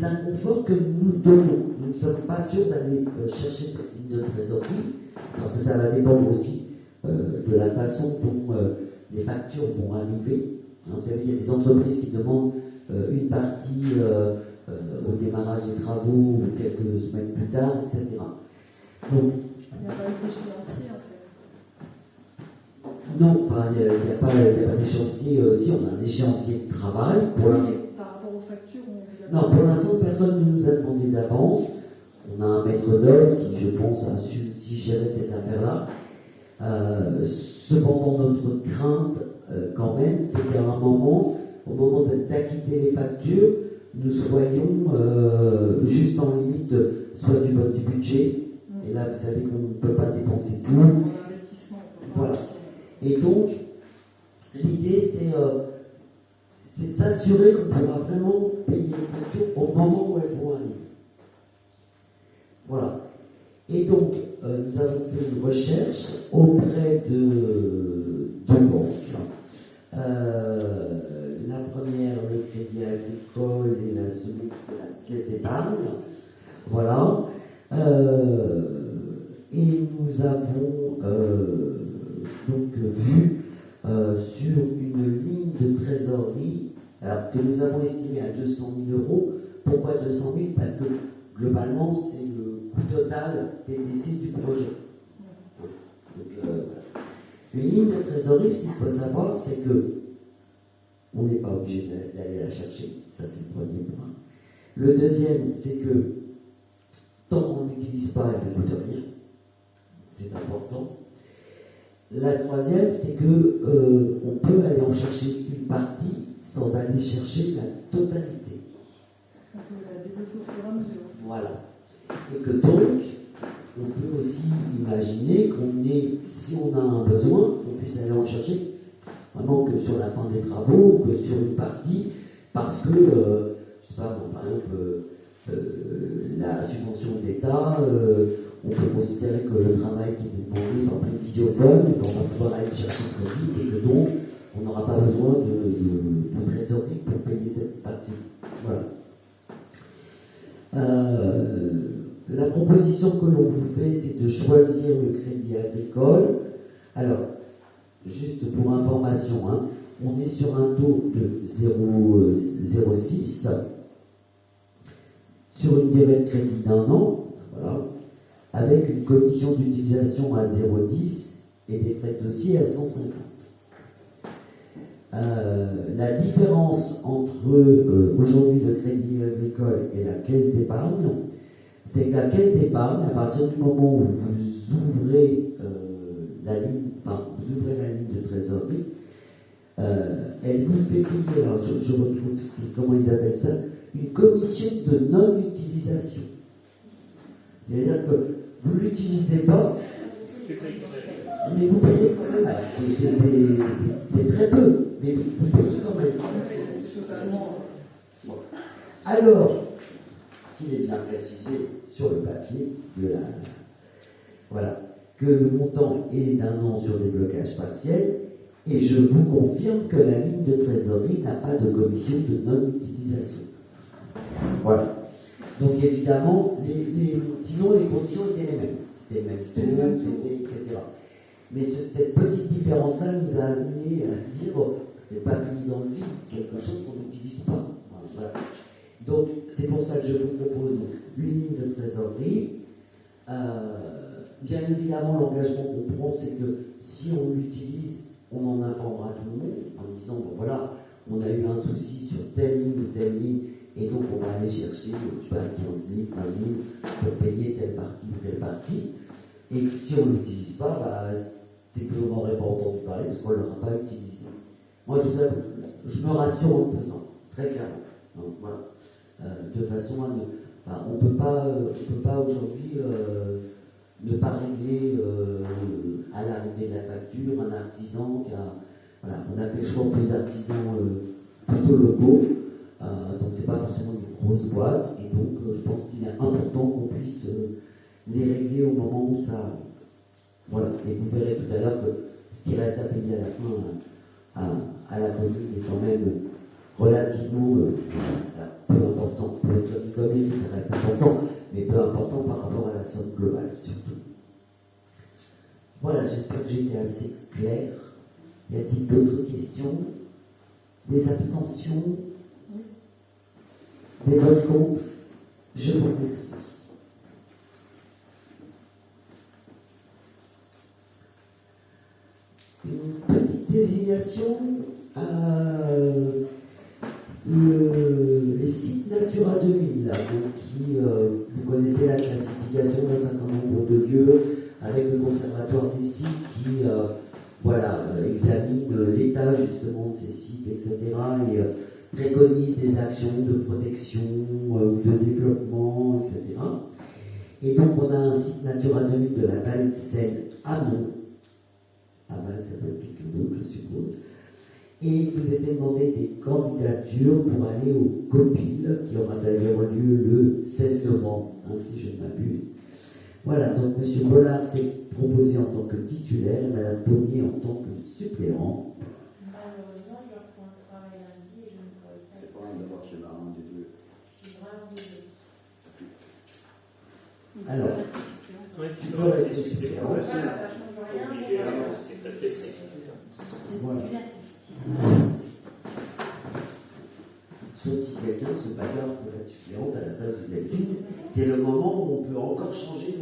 un confort que nous donnons. Nous ne sommes pas sûrs d'aller chercher cette ligne de trésorerie, parce que ça va dépendre aussi de la façon dont les factures vont arriver. Hein, vous savez, il y a des entreprises qui demandent une partie au démarrage des travaux ou quelques semaines plus tard, etc. Donc, il n'y a pas eu d'échéancier en fait. Non, il n'y a pas d'échéancier. Si, on a un échéancier de travail. Par rapport aux factures, on vous a... Non, pour l'instant, personne ne nous a demandé d'avance. On a un maître d'œuvre qui, je pense, a su gérer cette affaire-là. Cependant, notre crainte, quand même, c'est qu'à un moment, au moment d'acquitter les factures, nous soyons juste en limite, soit du vote du budget, et là, vous savez qu'on ne peut pas dépenser tout. L'investissement. Voilà. Et donc, l'idée, c'est de s'assurer qu'on pourra vraiment payer les factures au moment où elles vont arriver. Voilà. Et donc, nous avons fait une recherche auprès de deux banques. La première, le Crédit Agricole, et la seconde, la Caisse d'épargne. Voilà. Et nous avons donc vu sur une ligne de trésorerie alors, que nous avons estimée à 200 000 euros. Pourquoi 200 000 ? Parce que globalement, c'est le coût total TTC du projet. Donc, une ligne de trésorerie, ce qu'il faut savoir, c'est que on n'est pas obligé d'aller la chercher. Ça, c'est le premier point. Le deuxième, c'est que tant qu'on n'utilise pas, elle ne coûte rien. C'est important. La troisième, c'est que on peut aller en chercher une partie sans aller chercher la totalité. Voilà. Et que donc, on peut aussi imaginer si on a un besoin, on puisse aller en chercher vraiment que sur la fin des travaux, que sur une partie, parce que, je ne sais pas, bon, par exemple, la subvention de l'État, on peut considérer que le travail qui est demandé par les visiophone, on va pouvoir aller chercher très vite et que donc, on n'aura pas besoin de trésorerie pour payer cette partie. Voilà. La proposition que l'on vous fait, c'est de choisir le Crédit Agricole. Alors, juste pour information, hein, on est sur un taux de 0,06 sur une durée de crédit d'1 an, voilà, avec une commission d'utilisation à 0,10 et des frais de dossier à 150. La différence entre aujourd'hui le Crédit Agricole et la Caisse d'épargne, c'est que la Caisse d'épargne, à partir du moment où vous ouvrez la ligne de trésorerie, elle vous fait payer, alors je retrouve comment ils appellent ça, une commission de non-utilisation. C'est-à-dire que vous ne l'utilisez pas, mais vous payez quand même. C'est très peu, mais vous payez quand même. Bon. Alors, il est bien précisé sur le papier voilà, que le montant est d'1 an sur des blocages partiels, et je vous confirme que la ligne de trésorerie n'a pas de commission de non-utilisation. Voilà. Donc évidemment, sinon les conditions étaient les mêmes. C'était le même taux, etc. Mais cette petite différence-là nous a amené à dire, c'est pas mis dans le vide, quelque chose qu'on n'utilise pas. Voilà. Donc c'est pour ça que je vous propose une ligne de trésorerie. Bien évidemment, l'engagement qu'on prend, c'est que si on l'utilise, on en informera tout le monde en disant, bon voilà, on a eu un souci sur telle ligne ou telle ligne, et donc on va aller chercher, je sais pas, 15 000, 20 000 pour payer telle partie ou telle partie. Et si on ne l'utilise pas, c'est que vous n'aurez pas entendu parler parce qu'on ne l'aura pas utilisé. Moi, je vous avoue, je me rassure en le faisant, très clairement. Donc, voilà. De façon à ne... on ne peut pas aujourd'hui ne pas régler à l'arrivée de la facture un artisan qui a... Voilà, on a fait le choix des artisans plutôt locaux, donc c'est pas forcément une grosse boîte, et donc je pense qu'il est important qu'on puisse les régler au moment où ça arrive. Voilà, et vous verrez tout à l'heure que ce qui reste à payer à la fin à la commune est quand même relativement peu important. Pour être une commune, ça reste important, mais peu important par rapport à la somme globale, surtout. Voilà, j'espère que j'ai été assez clair. Y a-t-il d'autres questions? Des abstentions? Des votes contre? Je vous remercie. Une petite désignation les sites Natura 2000, là, donc, qui, vous connaissez la classification d'un certain nombre de lieux avec le conservatoire des sites qui examine l'état justement de ces sites, etc. et préconise des actions de protection ou de développement, etc. Et donc on a un site Natura 2000 de la vallée de Seine à Mont. À Val, ça s'appelle quelqu'un d'autre, je suppose. Et il vous était demandé des candidatures pour aller au COPIL, qui aura d'ailleurs lieu le 16 novembre, si je ne m'abuse. Voilà, donc M. Bollard s'est proposé en tant que titulaire et Mme Pommier en tant que suppléant. Malheureusement, je reprends le travail lundi et je ne pourrai pas. C'est pas un devoir chez un des deux. Je suis vraiment désolée. Alors, Ouais, tu peux rester suppléant. Voilà, ça ne change rien. Obligé, Voilà. non, c'est peut-être laissé. Voilà. Sauf si quelqu'un se bagarre pour être suppléante à la place de Delphine, c'est le moment où on peut encore changer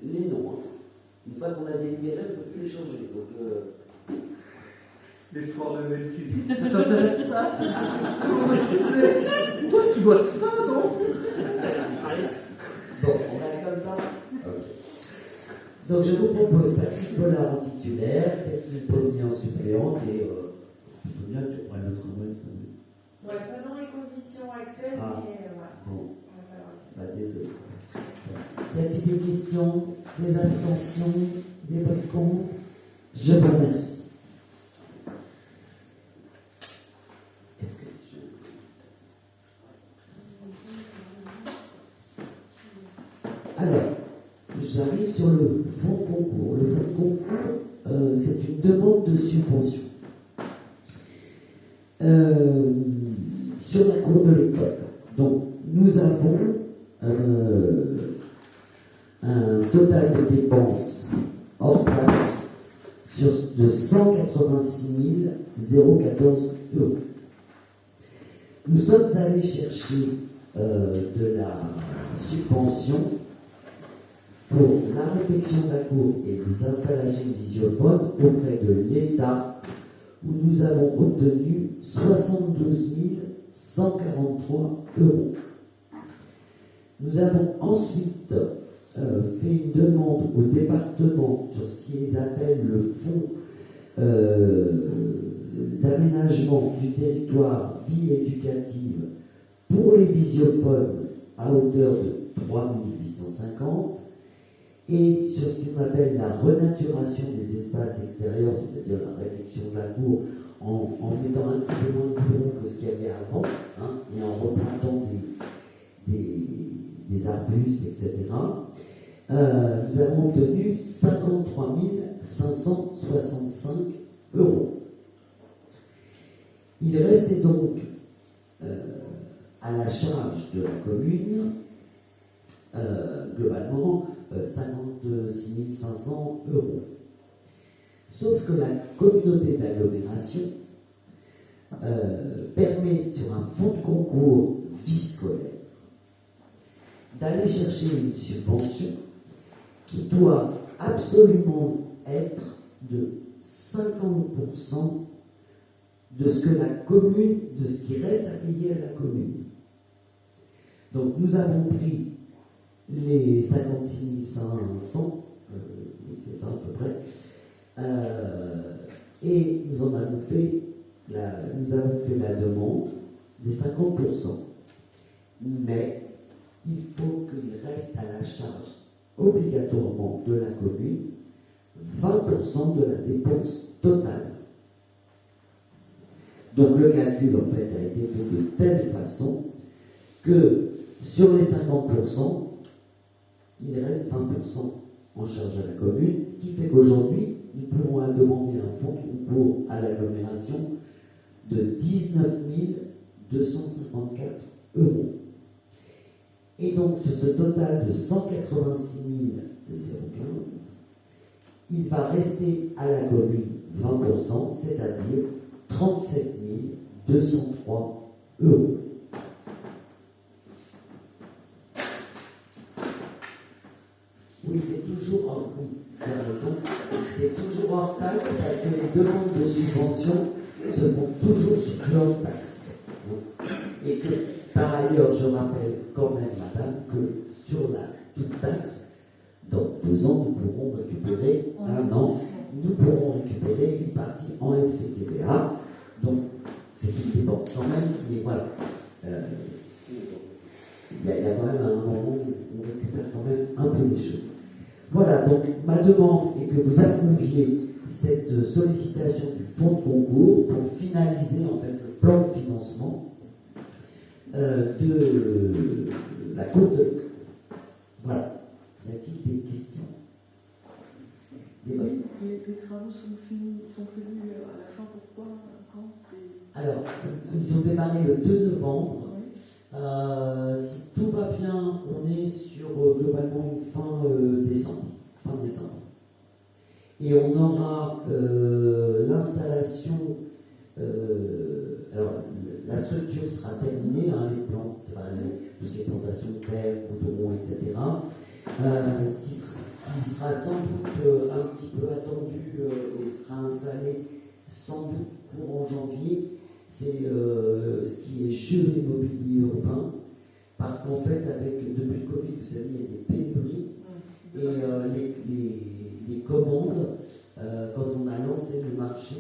les noms. Hein. Une fois qu'on a délibéré, on ne peut plus les changer. Donc, L'histoire de Delphine. Ça t'intéresse pas? Toi, tu bosses pas, non? bon, on reste comme ça. Ok. Donc, je vous propose Patrick Bollard en titulaire, Catherine Pommier en suppléante et plutôt bien, tu prends notre nom. Ouais, pas dans les conditions actuelles, Ah. mais ouais. Bon, On va falloir le bah, désolé. Y a-t-il des questions, des abstentions, des votes contre? Je vous remercie. Est-ce que Alors, j'arrive sur le fonds de concours. Le fonds de concours, c'est une demande de subvention. Sur la cour de l'école. Donc, nous avons un total de dépenses hors taxe de 186 014 euros. Nous sommes allés chercher de la subvention pour la réfection de la cour et les installations de visiophones auprès de l'État, où nous avons obtenu 72 143 euros. Nous avons ensuite fait une demande au département sur ce qu'ils appellent le fonds d'aménagement du territoire vie éducative pour les visiophones à hauteur de 3 850 et sur ce qu'on appelle la renaturation des espaces extérieurs, c'est-à-dire la réfection de la cour en mettant un petit peu moins de bureaux que ce qu'il y avait avant, hein, et en replantant des arbustes, etc. Nous avons obtenu 53 565 euros. Il restait donc à la charge de la commune, globalement, 56 500 euros. Sauf que la communauté d'agglomération permet, sur un fonds de concours vie scolaire, d'aller chercher une subvention qui doit absolument être de 50% de ce que la commune, de ce qui reste à payer à la commune. Donc nous avons pris les 56 500, c'est ça à peu près, et nous avons fait la demande des 50%. Mais il faut qu'il reste à la charge obligatoirement de la commune 20% de la dépense totale. Donc le calcul en fait a été fait de telle façon que sur les 50%, il reste 20% en charge à la commune, ce qui fait qu'aujourd'hui, nous pouvons demander un fonds de concours à l'agglomération de 19 254 euros. Et donc, sur ce total de 186 015, il va rester à la commune 20%, c'est-à-dire 37 203 euros. Oui, c'est toujours hors, oui, tu as raison, c'est toujours hors taxe parce que les demandes de subvention se font toujours sur hors taxe. Et que, par ailleurs, je rappelle quand même, madame, que sur la toute taxe, dans 2 ans, nous pourrons récupérer un an, nous pourrons récupérer une partie en FCTVA. Donc, c'est une dépense quand même, mais voilà. Il y a quand même un moment où on récupère quand même un peu les choses. Voilà, donc ma demande est que vous approuviez cette sollicitation du fonds de concours pour finaliser en fait le plan de financement de la Cour de l'école. Voilà. Y a-t-il des questions? travaux sont prévus à la fin, pourquoi, quand c'est... Alors, ils ont démarré le 2 novembre. Oui. Si tout va bien, on est sur globalement une fin décembre. Et on aura l'installation. Alors, la structure sera terminée, hein, les plantes, tout ce qui est plantation de terre, coudron, etc. Ce qui sera sans doute un petit peu attendu et sera installé sans doute courant janvier, c'est ce qui est jeu immobilier urbain, parce qu'en fait, depuis le Covid, vous savez, il y a des pénuries, et les commandes, quand on a lancé le marché,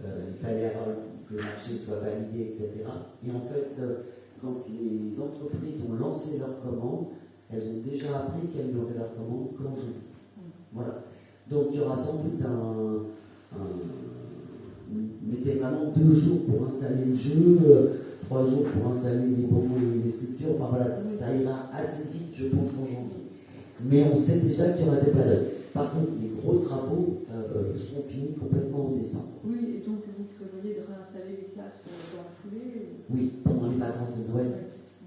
il fallait avoir que le marché soit validé, etc. Et en fait, quand les entreprises ont lancé leurs commandes, elles ont déjà appris qu'elles auraient leurs commandes qu'en juin. Voilà. Donc il y aura sans doute mais c'est vraiment 2 jours pour installer le jeu, 3 jours pour installer les bons et les sculptures. Enfin voilà, ça ira assez vite, je pense, en janvier. Mais on sait déjà qu'il y aura cette période. Par contre, les gros travaux seront finis complètement en décembre. Oui, et donc vous prévoyez de réinstaller les classes dans la foulée Oui, pendant les vacances de Noël.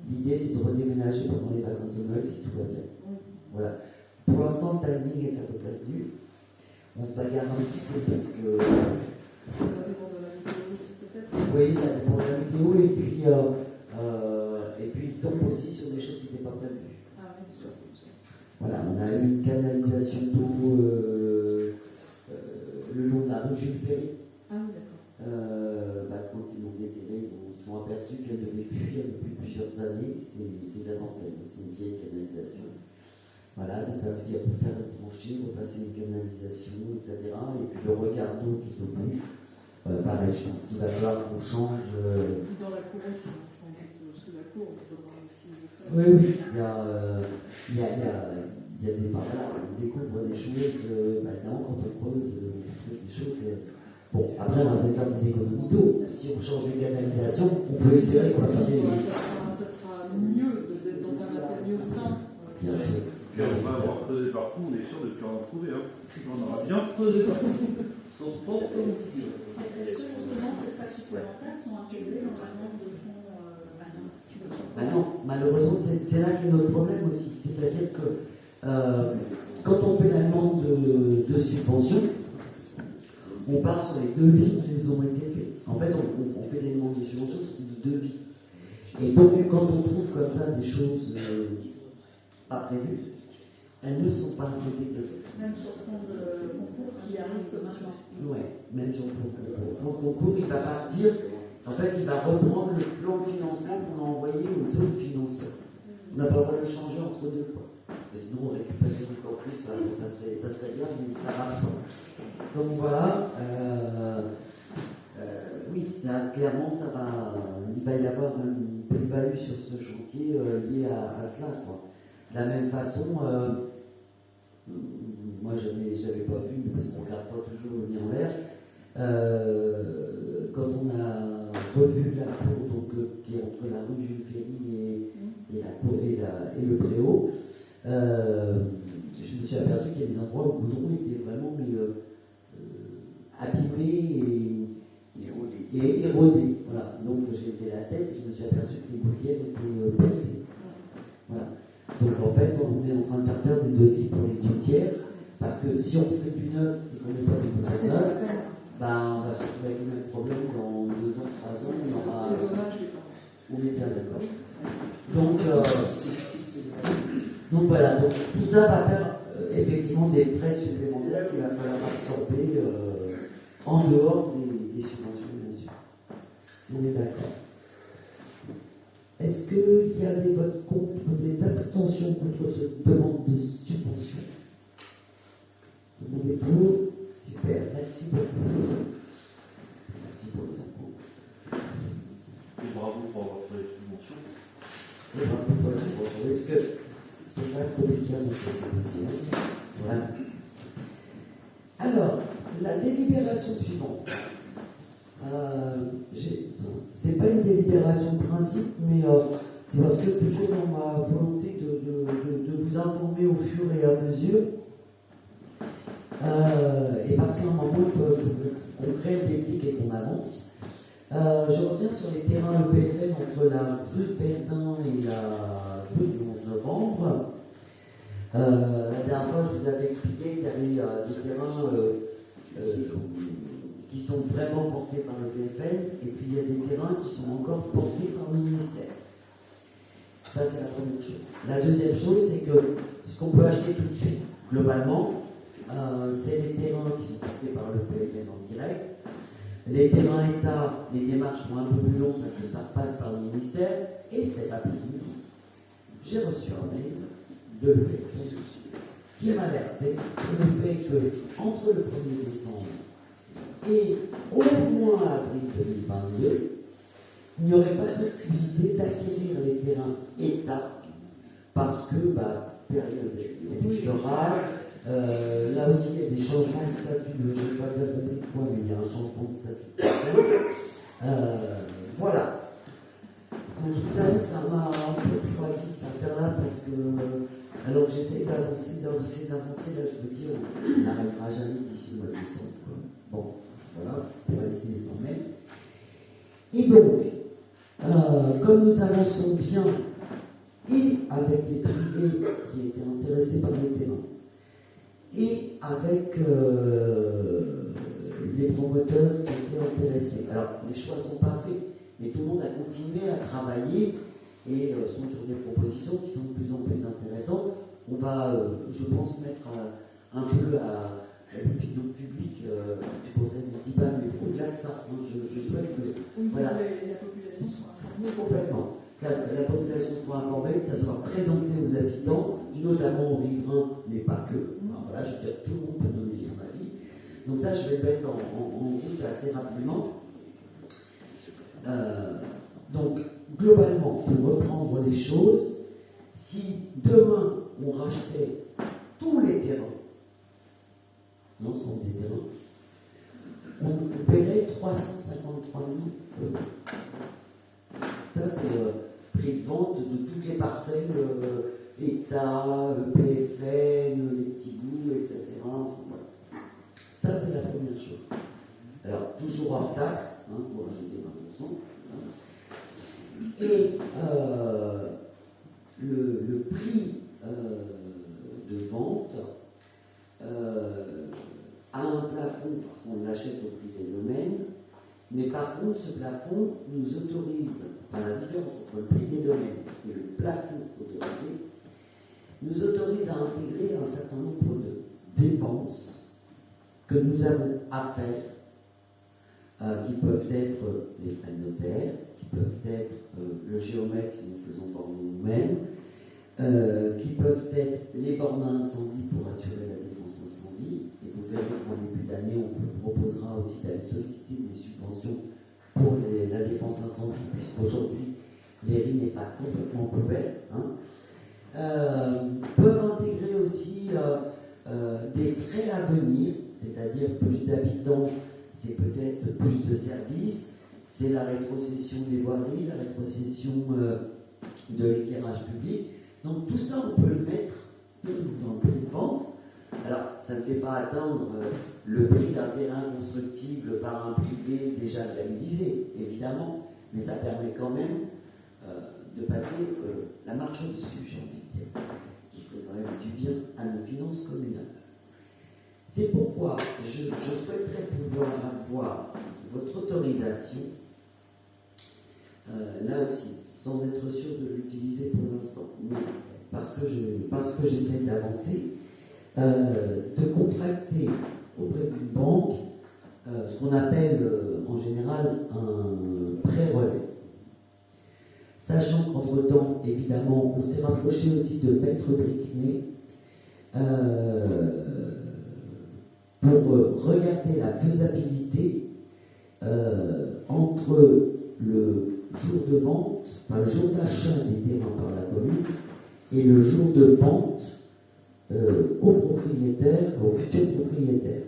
L'idée, c'est de redéménager pendant les vacances de Noël, si tout va bien. Oui. Voilà. Pour l'instant, le timing est un peu perdu. On se bagarre un petit peu parce que... Ça dépend de la météo aussi, peut-être. Oui, ça dépend de la météo et puis il tombe aussi sur des choses qui n'étaient pas prévues. Ah oui, ça. Voilà, on a eu une canalisation d'eau le long de la rue Jules Ferry. Ah oui, d'accord. Quand ils l'ont déterrée, ils se sont aperçus qu'elle devait fuir depuis plusieurs années. C'est la dentelle, c'est une vieille canalisation. Voilà, donc ça veut dire pour faire une tranchée, repasser une canalisation, etc. Et puis le regard d'eau qui est au bout. Pareil, je pense qu'il va falloir qu'on change. Et dans la cour aussi, sans doute sous la cour, il faudra aussi le faire. Oui, il y a des voilà, on découvre des choses. Maintenant, quand on creuse, on trouve des choses. Bon, après, on va peut-être faire des économies d'eau. Si on change les canalisations, on peut espérer qu'on va faire des. Ça sera mieux d'être dans un matériau simple. Bien sûr. Et on va avoir creusé partout, on est sûr de ne plus en trouver. Hein. On aura bien creusé partout. Sauf pas comme si. Est-ce que justement ces frais supplémentaires sont intégrés dans un nombre de fonds maintenant Non, malheureusement, c'est là qu'est notre problème aussi. C'est-à-dire que quand on fait la demande de subvention, on part sur les devis qui nous ont été faits. En fait, on fait des demandes de subvention sur des devis. Et donc, quand on trouve comme ça des choses pas prévues, elles ne sont pas intégrées. Même sur le fonds de concours qui arrive que maintenant. Oui, même sur le fonds de concours. Le fonds de concours, il va partir, en fait, il va reprendre le plan de financement qu'on a envoyé aux autres financeurs. On n'a pas le droit de le changer entre deux, quoi. Et sinon, on récupère encore plus, ça serait bien, mais ça marche pas. Donc voilà, oui, clairement, il va y avoir une plus-value sur ce chantier liée à cela, quoi. De la même façon, moi j'avais pas vu, parce qu'on ne regarde pas toujours le nez en l'air, quand on a revu la cour qui est entre la rue Jules Ferry et le Préau, je me suis aperçu qu'il y a des endroits où le goudron était vraiment abîmé et érodé. Voilà. Donc j'ai levé la tête et je me suis aperçu que les gouttières étaient percées. Voilà. Donc en fait, on est en train de faire des devis pour les gouttières, parce que si on fait du neuf et qu'on n'est pas du gouttière neuf, on va se retrouver avec le même problème dans 2 ans, 3 ans. C'est dommage. On est bien d'accord. Donc voilà, donc tout ça va faire effectivement des frais supplémentaires qu'il va falloir absorber en dehors des subventions, bien sûr. On est d'accord. Est-ce qu'il y a des votes contre, des abstentions contre cette demande de subvention? Tout le monde est pour? Super, merci beaucoup. Merci pour les impôts. Et bravo pour avoir fait les subventions. Et bravo pour les subventions, parce que c'est pas compliqué à montrer, c'est aussi. Voilà. Alors, la délibération suivante. C'est pas une délibération de principe, mais c'est parce que toujours dans ma volonté de vous informer au fur et à mesure, Et parce qu'à un moment, on crée des éthiques et qu'on avance. Je reviens sur les terrains EPFN entre la rue de Verdun et la rue du 11 novembre. La dernière fois, je vous avais expliqué qu'il y avait des terrains qui sont vraiment portés par le PFN, et puis il y a des terrains qui sont encore portés par le ministère. Ça, c'est la première chose. La deuxième chose, c'est que ce qu'on peut acheter tout de suite, globalement, c'est les terrains qui sont portés par le PFN en direct. Les terrains État, les démarches sont un peu plus longues parce que ça passe par le ministère, et cet après-midi, j'ai reçu un mail de l'EPFN qui m'alertait sur le fait qu'entre le 1er décembre et au moins avril 2022, il n'y aurait pas de possibilité d'acquérir les terrains État parce que, période électorale, là aussi il y a des changements de statut, je ne vais pas dire quoi, mais il y a un changement de statut. Voilà. Donc je vous avoue que ça m'a un peu refroidi cette affaire-là parce que, alors que j'essaie d'avancer, là je me dis, on n'arrivera jamais d'ici le mois de décembre. Quoi. Bon, voilà, on va essayer quand même. Et donc, comme nous avançons bien, et avec les privés qui étaient intéressés par les terrains, et avec les promoteurs qui étaient intéressés. Alors, les choix ne sont pas faits, mais tout le monde a continué à travailler et sont sur des propositions qui sont de plus en plus intéressantes. On va, je pense, mettre un peu à l'opinion publique du conseil municipal, mais au-delà de ça, je souhaite que Voilà. La population soit informée. Complètement. Que la population soit informée, que ça soit présenté aux habitants, notamment aux riverains, mais pas que. Alors voilà, je veux dire, tout le monde peut donner son avis. Donc ça, je vais le mettre en route assez rapidement. Donc, globalement, pour reprendre les choses, si demain on rachetait tous les terrains, l'ensemble des terrains, on paierait 353 000 euros. Ça, c'est prix de vente de toutes les parcelles, État, PFN, les petits bouts, etc. Voilà. Ça, c'est la première chose. Alors, toujours hors taxe, pour ajouter 20%. Et le prix de vente a un plafond, parce qu'on l'achète au prix des domaines, mais par contre, ce plafond nous autorise, la différence entre le prix des domaines et le plafond autorisé, nous autorise à intégrer un certain nombre de dépenses que nous avons à faire, qui peuvent être les frais de notaire, qui peuvent être le géomètre si nous faisons borner nous-mêmes, qui peuvent être les bornes à incendie pour assurer la défense incendie. Et vous verrez qu'en début d'année, on vous proposera aussi d'aller solliciter des subventions pour la défense incendie, puisqu'aujourd'hui, l'ERI n'est pas complètement couvert. Peuvent intégrer aussi des frais à venir, c'est-à-dire plus d'habitants, c'est peut-être plus de services, c'est la rétrocession des voiries, la rétrocession de l'éclairage public. Donc tout ça, on peut le mettre dans le prix de vente. Alors, ça ne fait pas atteindre le prix d'un terrain constructible par un privé déjà labellisé, évidemment, mais ça permet quand même de passer la marche au-dessus, j'ai envie de dire, ce qui ferait quand même du bien à nos finances communales. C'est pourquoi je souhaiterais pouvoir avoir votre autorisation, là aussi, sans être sûr de l'utiliser pour l'instant, mais parce que j'essaie d'avancer, de contracter auprès d'une banque ce qu'on appelle en général un prêt relais. Sachant qu'entre-temps, évidemment, on s'est rapproché aussi de Maître Bricquenet pour regarder la faisabilité entre le jour de vente, le jour d'achat des terrains par la commune et le jour de vente aux propriétaires, aux futurs propriétaires.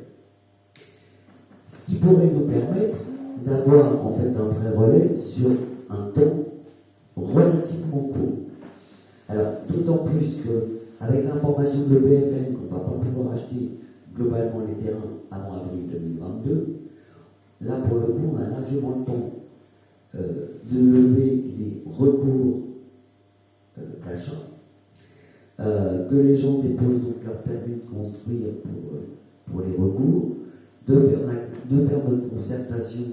Ce qui pourrait nous permettre d'avoir en fait un prêt relais sur un temps relativement court. Alors, d'autant plus qu'avec l'information de l'EPFN qu'on ne va pas pouvoir acheter globalement les terrains avant avril 2022. Là, pour le coup, on a largement le temps de lever les recours d'achat, que les gens déposent donc leur permis de construire pour les recours, de faire notre concertation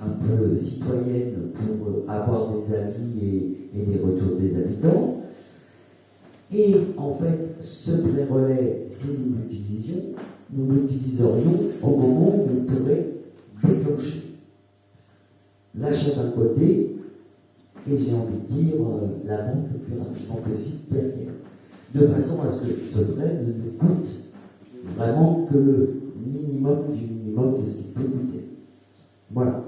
un peu citoyenne pour avoir des avis et des retours des habitants. Et en fait, ce pré-relais, si nous l'utiliserions au moment où on pourrait déclencher l'achat d'un côté et j'ai envie de dire la vente le plus rapidement possible derrière. De façon à ce que ce prêt ne nous coûte vraiment que le minimum du minimum de ce qu'il peut coûter. Voilà.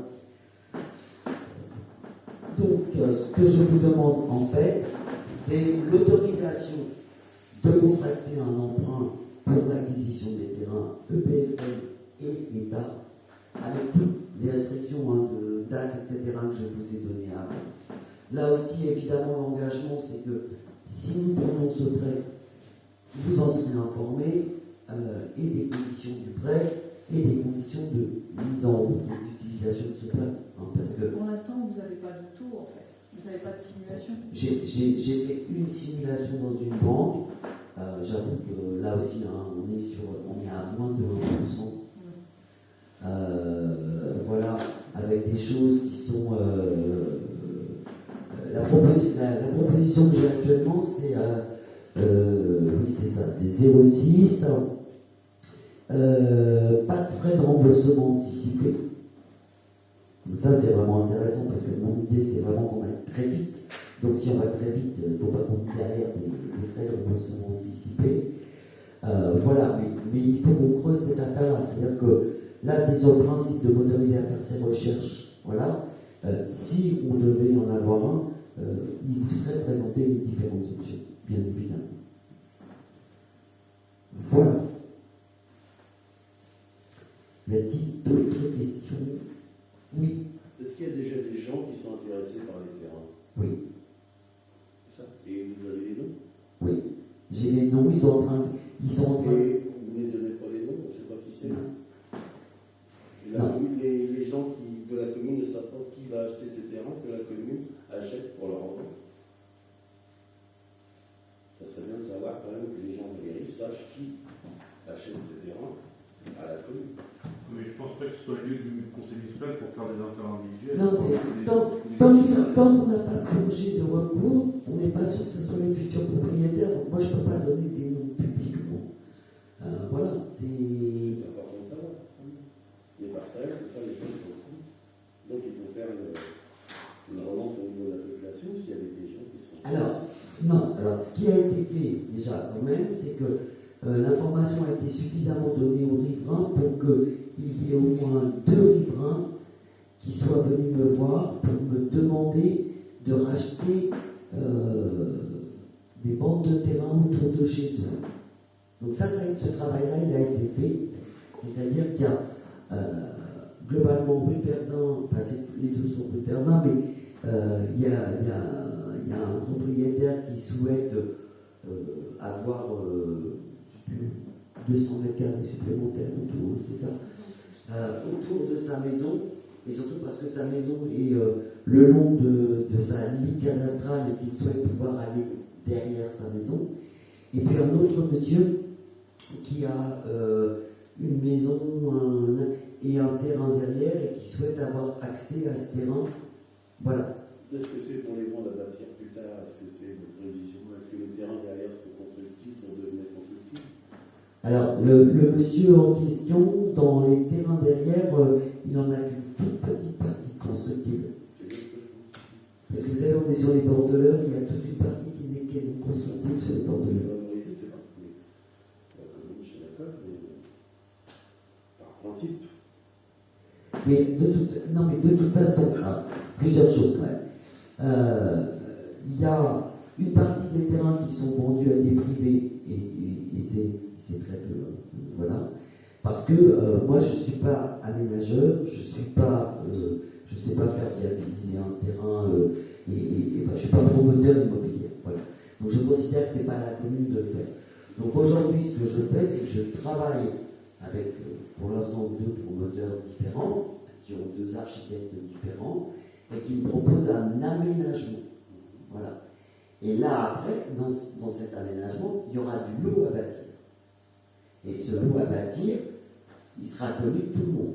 Donc, ce que je vous demande en fait, c'est l'autorisation de contracter un emprunt pour l'acquisition des terrains EPFL et État, avec toutes les restrictions de date, etc., que je vous ai données avant. Là aussi, évidemment, l'engagement, c'est que si nous prenons ce prêt, vous en serez informés, et des conditions du prêt et des conditions de mise en route et d'utilisation de ce prêt. Parce que pour l'instant, vous n'avez pas du tout, en fait. Vous n'avez pas de simulation. J'ai fait une simulation dans une banque. J'avoue que là aussi, on est à moins de 1%. Voilà, avec des choses qui sont. La proposition que j'ai actuellement, c'est. Oui, c'est ça, c'est 0,6. Pas de frais de remboursement anticipé. Donc ça, c'est vraiment intéressant parce que mon idée, c'est vraiment qu'on aille très vite. Donc si on va très vite, il ne faut pas qu'on derrière des frais de remboursement anticipés. Voilà, mais il faut qu'on creuse cette affaire-là. C'est-à-dire que là, c'est sur le principe de m'autoriser à faire ces recherches. Voilà. Si on devait en avoir un, il vous serait présenté les différentes options, bien évidemment. Voilà. Y a-t-il d'autres questions? Oui. Est-ce qu'il y a déjà des gens qui sont intéressés par les terrains? Oui. C'est ça. Et vous avez les noms? Oui. J'ai les noms, ils sont en train. Et vous ne donnez pas les noms, on ne sait pas qui c'est. Les gens de la commune ne savent pas qui va acheter ces terrains que la commune achète pour leur enfant. Ça serait bien de savoir quand même que les gens de la mairie sachent qui achète ces terrains à la commune. Mais je pense pas que ce soit le lieu du conseil municipal pour faire des affaires individuelles. Non, tant qu'on n'a pas de projet de recours, on n'est pas sûr que ce soit les futurs propriétaires. Donc moi, je ne peux pas donner des noms publiquement. Voilà. C'est important de savoir. Les parcelles, tout ça, les gens ils font tout. Donc il faut faire une relance au niveau de la population s'il y avait des gens qui sont. Alors, ce qui a été fait déjà quand même, c'est que l'information a été suffisamment donnée aux riverains pour qu'il y ait au moins 2 riverains qui soient venus me voir pour me demander de racheter des bandes de terrain autour de chez eux. Donc ce travail-là, il a été fait. C'est-à-dire qu'il y a globalement rue Verdun, les deux sont rue Verdun, mais il y a un propriétaire qui souhaite avoir 200 mètres carrés supplémentaires autour, c'est ça, autour de sa maison, et surtout parce que sa maison est le long de sa limite cadastrale et qu'il souhaite pouvoir aller derrière sa maison. Et puis un autre monsieur qui a une maison et un terrain derrière et qui souhaite avoir accès à ce terrain. Voilà. Est-ce que c'est pour les vendre à bâtir plus tard? Est-ce que c'est votre prévision? Est-ce que les terrains derrière sont constructifs pour devenir constructifs? Alors, le monsieur en question, dans les terrains derrière, il en a une toute petite partie constructible. C'est bien ce que je pense. Parce que vous savez, on est sur les bords de l'Eure, il y a toute une partie qui est constructible sur les bords de l'Eure. Favoriser, c'est pas. La commune, je suis d'accord, mais par principe. Mais de toute façon, plusieurs choses quand même. Il y a une partie des terrains qui sont vendus à des privés, et c'est très peu. Voilà. Parce que moi, je ne suis pas aménageur, je ne sais pas faire viabiliser un terrain, et je ne suis pas promoteur immobilier. Voilà. Donc je considère que ce n'est pas à la commune de le faire. Donc aujourd'hui, ce que je fais, c'est que je travaille avec, pour l'instant, 2 promoteurs différents, qui ont 2 architectes différents, et qui me proposent un aménagement. Voilà. Et là, après, dans cet aménagement, il y aura du lot à bâtir. Et ce lot à bâtir, il sera connu de tout le monde.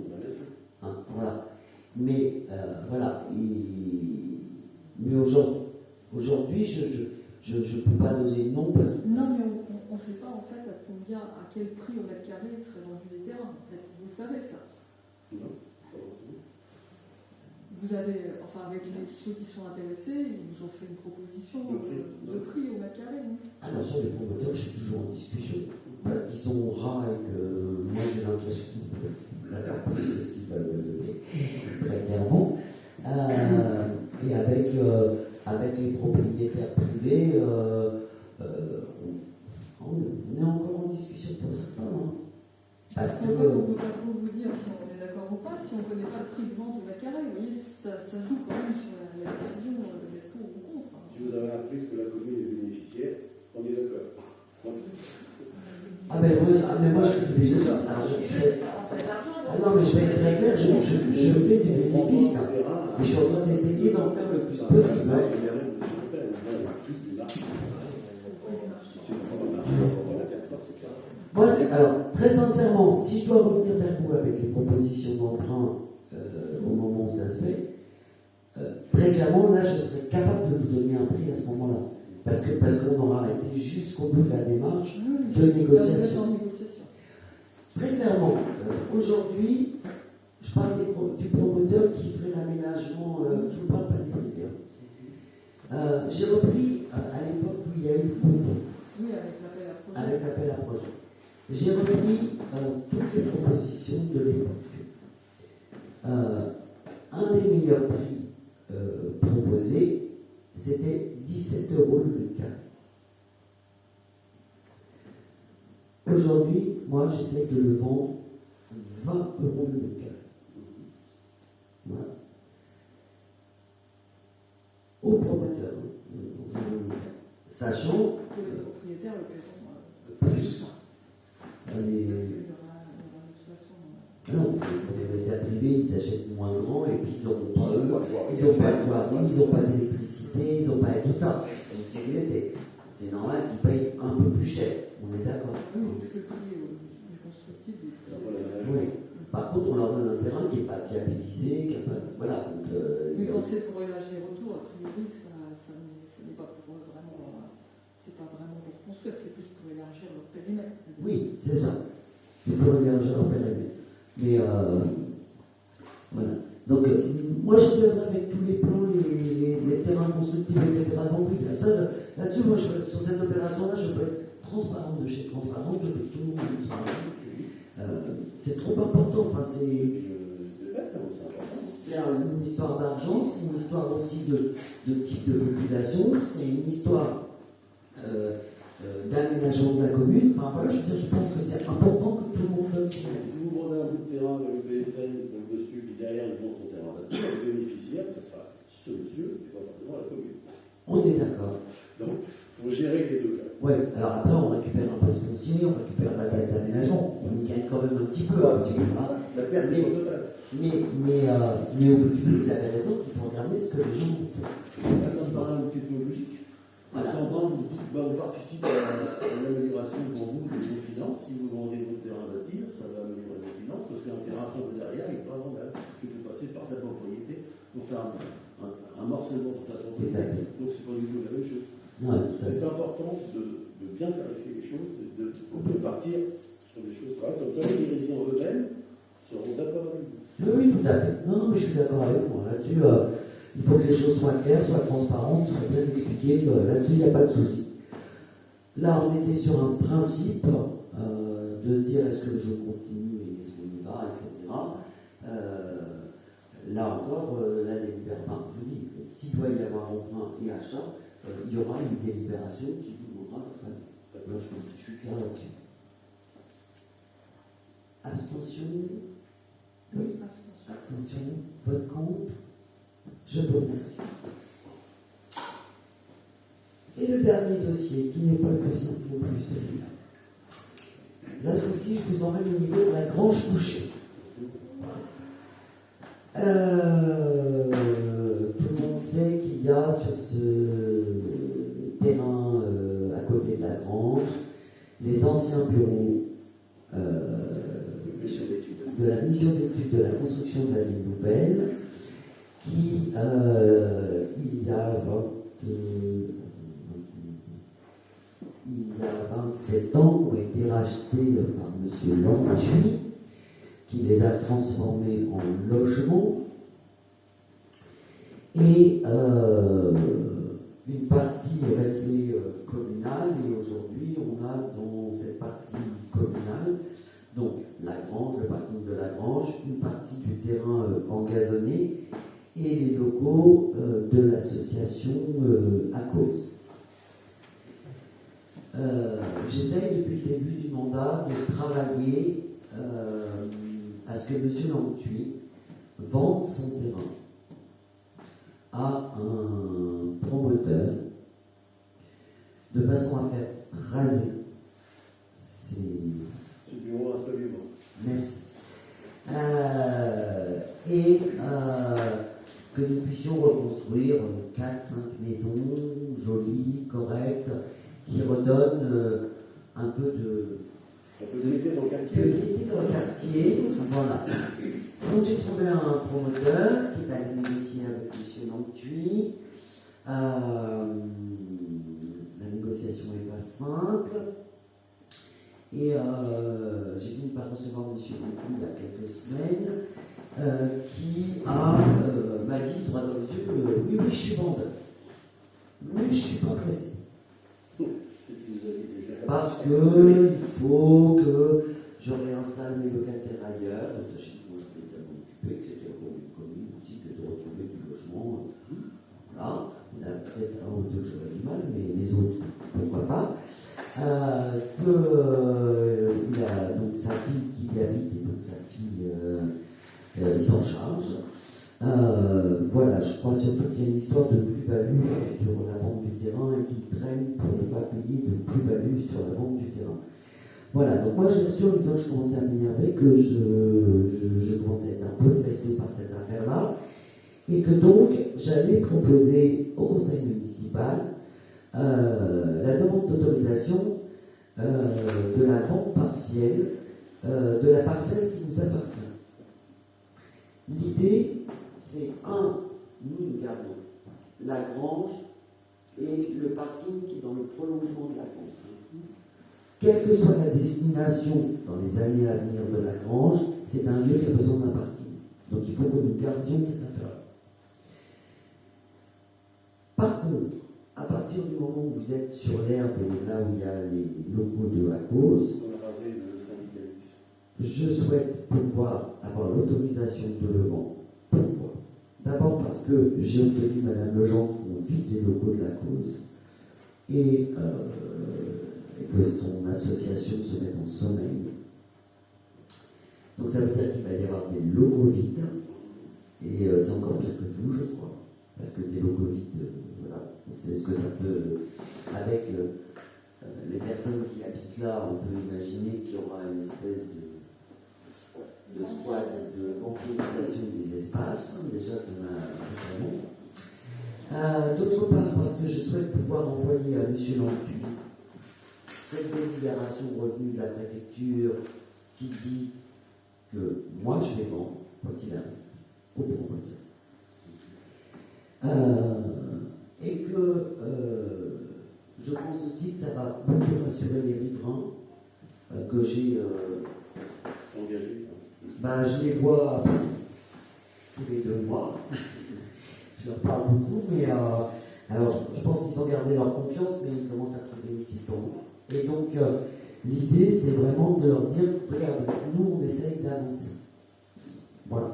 Hein, voilà. Mais voilà. Mais aujourd'hui, je ne peux pas donner de nom parce que. Non, mais on ne sait pas en fait à quel prix au mètre carré seraient vendus les terrains. En fait, vous savez ça. Non. Vous avez, enfin, avec ceux qui sont intéressés, ils vous ont fait une proposition de prix au mètre carré. Non? Alors sur les promoteurs, je suis toujours en discussion parce qu'ils sont rares et que moi j'ai l'impression de la plus de ce qu'ils veulent me donner, très clairement. Et avec les propriétaires privés, on est encore en discussion pour certains. Hein. Parce qu'en fait, on ne peut pas trop vous dire si on est d'accord ou pas, si on ne connaît pas le prix de vente au mètre carré. Vous voyez, ça joue quand même sur la décision d'être pour ou contre. Si vous avez appris que la commune est bénéficiaire, on est d'accord. Mais moi je fais du bénéfice. Non, mais je vais être très clair, je fais du bénéfice. Là. Mais je suis en train d'essayer d'en faire le plus possible. Hein. Voilà, alors très sincèrement, si je dois revenir vers vous avec les propositions d'emprunt au moment où ça se fait, très clairement, là, je serais capable de vous donner un prix à ce moment-là. Parce qu'on aura été jusqu'au bout de la démarche de négociation. Très clairement, aujourd'hui, je parle du promoteur qui ferait l'aménagement, je ne vous parle pas des privés. J'ai repris à l'époque où il y a eu le concours. Oui, avec l'appel à projet. Avec l'appel à projet. J'ai repris toutes les propositions de l'époque. Un des meilleurs prix proposés, c'était 17 € le mètre carré. Aujourd'hui, moi, j'essaie de le vendre 20 € le mètre carré. Voilà. Au promoteur. Sachant que les propriétaires le paieront plus. Non, les propriétaires privés, ils achètent moins grand et puis ils n'ont pas de voirie, ils n'ont pas d'électricité, ils n'ont pas tout ça. Donc si vous voulez, c'est normal qu'ils payent un peu plus cher. On est d'accord. Oui, parce que le prix du constructif est... Oui. Par contre, on leur donne un terrain qui n'est pas viabilisé, qui n'est pas... Voilà. Donc, mais quand c'est pour élargir autour, a priori, ça n'est pas pour vraiment... C'est pas vraiment pour construire, c'est plus pour élargir leur périmètre. Oui, c'est ça. C'est pour élargir leur périmètre. Mais voilà. Donc, moi, je viendrai avec tous les plans, les terrains constructifs, etc. Donc, oui, là-dessus, moi, sur cette opération-là, je peux être transparent de chez transparent, je peux tout le monde être transparent. C'est trop important. Enfin, c'est une histoire d'argent, c'est une histoire aussi de type de population, c'est une histoire d'aménagement de la commune. Enfin, voilà, je pense que c'est important que tout le monde donne son avis. Si vous prenez un bout de terrain avec le BFN dessus, puis derrière ils vont son terrain bâti, le bénéficiaire, ça sera ce monsieur et pas forcément la commune. On est d'accord. Donc, il faut gérer les deux cas. Oui, alors après on récupère un peu de foncier, on récupère la dette d'aménagement, on y gagne quand même un petit peu. La perte est totale. Mais au bout du bout, vous avez raison, il faut regarder ce que les gens font. Ça me paraît un petit peu logique. Voilà. Vous dites, on participe à l'amélioration pour vous de vos finances. Si vous vendez votre terrain à bâtir, ça va améliorer vos finances, parce qu'un terrain simple derrière, il n'est pas vendable. Parce qu'il faut passer par sa propriété pour faire un morcellement de sa propriété. Donc c'est pas du tout la même chose. Ouais, c'est important de bien clarifier les choses, de partir sur des choses correctes. Comme ça, les résidents eux-mêmes seront d'accord avec vous. Oui, tout à fait. Non, mais je suis d'accord avec moi. Là-dessus, il faut que les choses soient claires, soient transparentes, soient bien expliquées. Là-dessus, il n'y a pas de souci. Là, on était sur un principe de se dire est-ce que je continue et est-ce qu'on y va, etc. Là encore, la délibération, enfin, je vous dis, s'il doit y avoir emprunt et achat, il y aura une délibération qui vous demandera votre avis. Là, je suis clair là-dessus. Abstention. Oui, abstention. Vote contre. Je vous remercie. Et le dernier dossier, qui n'est pas le plus simple non plus, celui-là. Là, ce coup-ci, je vous emmène au niveau de la Grange Couchée. Tout le monde sait qu'il y a sur ce terrain à côté de la Grange les anciens bureaux de la mission d'études de la construction de la ville nouvelle qui, il y a 27 ans, ont été rachetés par M. Lantuy, qui les a transformés en logements. Et une partie est restée communale, et aujourd'hui, on a dans cette partie communale, donc la Grange, le parking de la Grange, une partie du terrain engazonné et les locaux de l'association à cause. J'essaye depuis le début du mandat de travailler à ce que M. Lantuy vende son terrain à un promoteur de façon à faire raser Ce bureau, absolument. Merci. Et que nous puissions reconstruire 4-5 maisons jolies, correctes, qui redonnent un peu de gaieté dans le quartier. Voilà. Donc j'ai trouvé un promoteur qui est allé négocier avec M. Lantuy. La négociation n'est pas simple. Et j'ai fini par recevoir M. Lantuy il y a quelques semaines, qui m'a dit droit dans les yeux, oui, je suis vendeur. Mais je ne suis pas pressé. Parce qu'il faut que je réinstalle mes locataires ailleurs. Moi, je peux évidemment m'occuper, que c'était pour une commune aussi que de retrouver du logement. Voilà. Il y en a peut-être un ou deux que j'aurais du mal, mais les autres, pourquoi pas. Il a donc sa fille qui y habite, et donc sa fille, il s'en charge. Voilà, je crois surtout qu'il y a une histoire de plus-value sur la vente du terrain et qu'il traîne pour ne pas payer de plus-value sur la vente du terrain. Voilà, donc moi j'ai reçu en disant que je commençais à m'énerver, que je commençais à être un peu pressé par cette affaire-là, et que donc j'allais proposer au conseil municipal la demande d'autorisation de la vente partielle de la parcelle qui nous appartient. L'idée, c'est nous gardons la Grange et le parking qui est dans le prolongement de la Grange. Quelle que soit la destination dans les années à venir de la Grange, c'est un lieu qui a besoin d'un parking. Donc il faut que nous gardions cette affaire-là. Par contre, à partir du moment où vous êtes sur l'herbe et là où il y a les locaux de la cause, je souhaite pouvoir avoir l'autorisation de le vendre. Pourquoi ? D'abord parce que j'ai obtenu Madame Legendre qu'on vide les locaux de la cause et que son association se mette en sommeil. Donc ça veut dire qu'il va y avoir des locaux vides et c'est encore pire que tout, je crois, parce que des locaux vides, voilà, c'est ce que ça peut, avec les personnes qui habitent là, on peut imaginer qu'il y aura une espèce de squat, de vampirisation des espaces, déjà qu'on a certainement. D'autre part, parce que je souhaite pouvoir envoyer à M. Lantuy cette délibération revenue de la préfecture qui dit que moi je vais vendre, quoi qu'il arrive, au promoteur. Et que je pense aussi que ça va beaucoup rassurer les riverains que j'ai engagés. Je les vois tous les 2 mois. Je leur parle beaucoup, mais alors je pense qu'ils ont gardé leur confiance, mais ils commencent à trouver aussi temps. Et donc l'idée, c'est vraiment de leur dire, regarde, nous on essaye d'avancer. Voilà.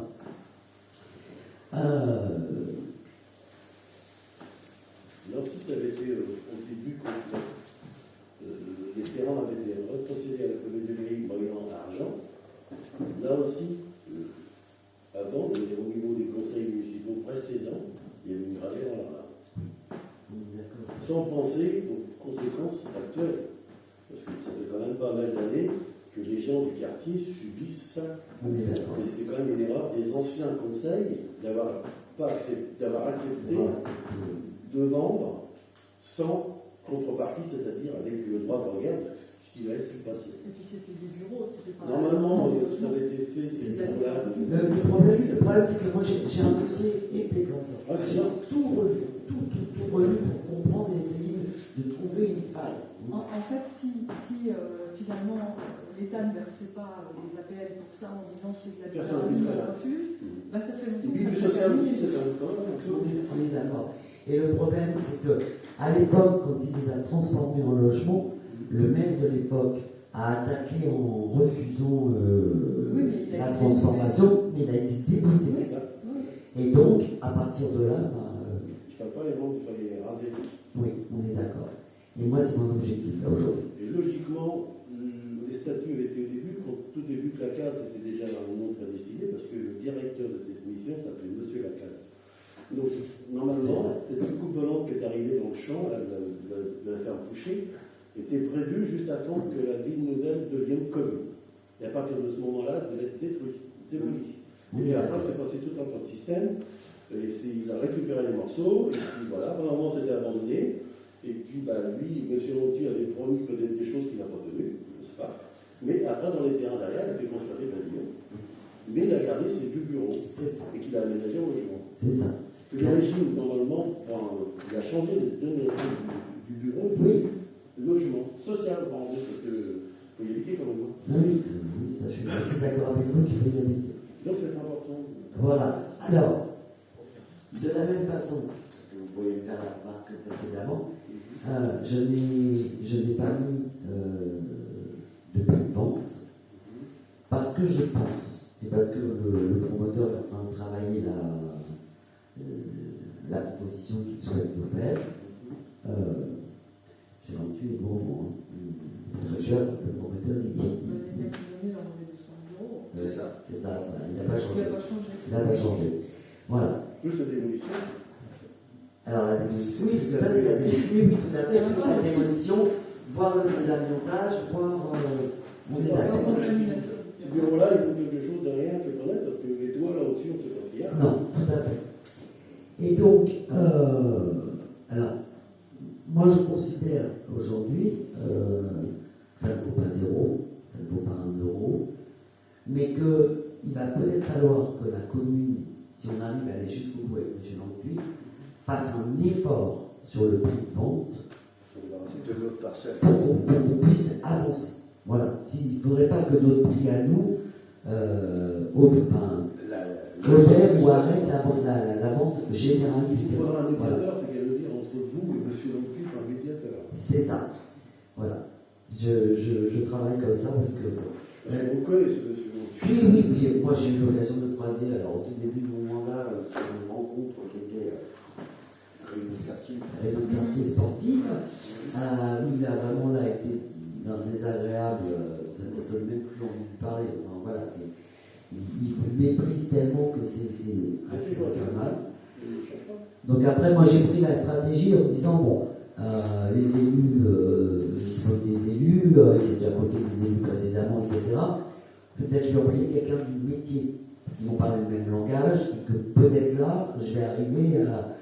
Là aussi, ça avait été au début quand les terrains avaient été retrocédés à la commune de Gris moyennant l'argent. Là aussi, avant, au niveau des conseils municipaux précédents, il y avait une gravée dans la sans penser aux conséquences actuelles. Parce que ça fait quand même pas mal d'années que les gens du quartier subissent ça. On est d'accord. Mais c'est quand même une erreur des anciens conseils d'avoir accepté Voilà, c'est- de vendre sans contrepartie, c'est-à-dire avec le droit de regard, ce qui va se passer. Et puis c'était des bureaux, c'était pas. Normalement, ça avait été fait, c'est C'est là. Le problème, c'est que moi j'ai un dossier épais comme ça. Ah, c'est J'ai bien. tout relu pour comprendre et essayer de trouver une faille. En fait, si finalement l'État ne versait pas les APL pour ça en disant c'est de la Personne on ne le refuse, bah ça fait Et longtemps puis que le ça s'est social aussi, terminé. c'est ça. On est d'accord. Et le problème, c'est que à l'époque, quand il les a transformés en logement, le maire de l'époque a attaqué en refusant Oui, mais il a la été transformation, mais il a été débouté. C'est ça. Oui. Et donc, à partir de là, Il ne fallait pas les vendre, il fallait les raser. oui, on est d'accord. Et moi, c'est mon objectif là aujourd'hui. Et logiquement, les statuts avaient été au début, quand tout début que la case était déjà un nom prédestiné, parce que le directeur de cette mission s'appelait Monsieur Lacaze. Donc, normalement, cette soucoupe volante qui est arrivée dans le champ, de la ferme Fouché, était prévue juste à temps que la ville nouvelle devienne commune. Et à partir de ce moment-là, elle devait être détruite, démolie. Et après, c'est passé tout un tas de systèmes. Il a récupéré les morceaux, et puis voilà, pendant un moment, c'était abandonné. Et puis, lui, M. Montu avait promis peut-être des choses qu'il n'a pas tenues, je ne sais pas. Mais après, dans les terrains derrière, il a fait construire des pavillons. Mais il a gardé ses deux bureaux, C'est ça. et qu'il a aménagé au logement. C'est ça. Le régime, normalement, il a changé le régime du bureau, Oui. logement, social, parce que faut y habiter quand même. Oui, ça, je suis assez d'accord avec vous qu'il faut y habiter. Donc c'est important. Voilà. Alors, de la même façon, parce que vous pourriez me faire la remarque précédemment, je n'ai pas mis de prix de vente parce que je pense, et parce que le promoteur est en train de travailler la proposition qu'il souhaite nous faire, j'ai vendu les gros mots, très cher, le promoteur il dit. Il y a quelques années, on avait 200 euros. C'est ça, voilà, il n'a pas Il changé. n'a pas changé. Il n'a pas changé. Voilà. Plus la démolition. Alors la démolition, oui, parce que ça c'est la démolition, oui, tout à fait, plus la démolition, voir le désavantage, voir. On est d'accord. Ces bureaux-là, ils font quelque chose de rien que connaître, parce que les toits là au-dessus, on ne sait pas ce qu'il y a. Non, tout à fait. Et donc, alors, moi je considère aujourd'hui que ça ne vaut pas 0, ça ne vaut pas 1 euro, mais qu'il va peut-être falloir que la commune, si on arrive à aller jusqu'au bout avec M. Lancuy, fasse un effort sur le prix de vente pour qu'on puisse avancer. Voilà. Il ne faudrait pas que notre prix à nous modère ou arrête la vente générale du Il faudra un terrain. Voilà. médiateur, c'est qu'elle veut dire entre vous et M. Lancuy, un médiateur. C'est ça. Voilà. Je travaille comme ça parce que. Parce que vous connaissez M. Lancuy. Oui. Moi, j'ai eu l'occasion de le croiser. Alors, au tout début de mon mandat, sur une rencontre qui était avec le quartier sportif, où il a vraiment là été d'un désagréable. Ça ne donne même plus envie de parler. Enfin, voilà. Il vous méprise tellement que c'est assez infernal. Donc après, moi j'ai pris la stratégie en me disant, bon, les élus, ils sont des élus, il s'est déjà côté des élus précédemment, etc. Peut-être lui envoyer quelqu'un du métier, parce qu'ils vont parler le même langage, et que peut-être là, je vais arriver à...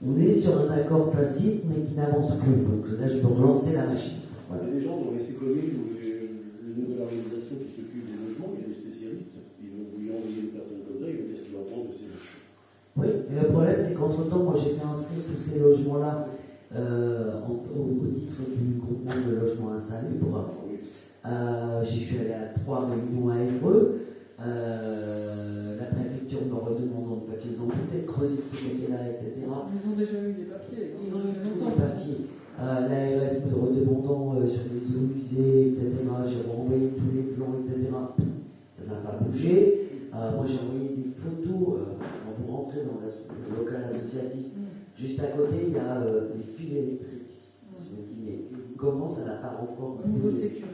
On est sur un accord tacite, mais qui n'avance plus. Donc là, je veux relancer la machine. Voilà. Il y a des gens dans ces communes où les nouvelles organisations qui s'occupent des logements, il y a des spécialistes. Ils vont lui envoyer une personne comme ça, ils vont dire ce qu'il en pense de ces logements. Oui, mais le problème, c'est qu'entre-temps, moi j'ai fait inscrire tous ces logements-là au titre du groupement de logements insalubres. Je suis allé à 3 réunions à Évreux. La préfecture me redemandant des papiers, ils ont peut-être creusé ce papier-là, etc. Ils ont déjà eu des papiers. Ils ont eu tous les papiers. L'ARS me redemandant sur les eaux usées, etc. J'ai renvoyé tous les plans, etc. Ça n'a pas bougé. Moi j'ai envoyé des photos quand vous rentrez dans le local associatif. Juste à côté, il y a les fils électriques. Je me dis, mais comment ça n'a pas encore Au niveau bougé? sécurité.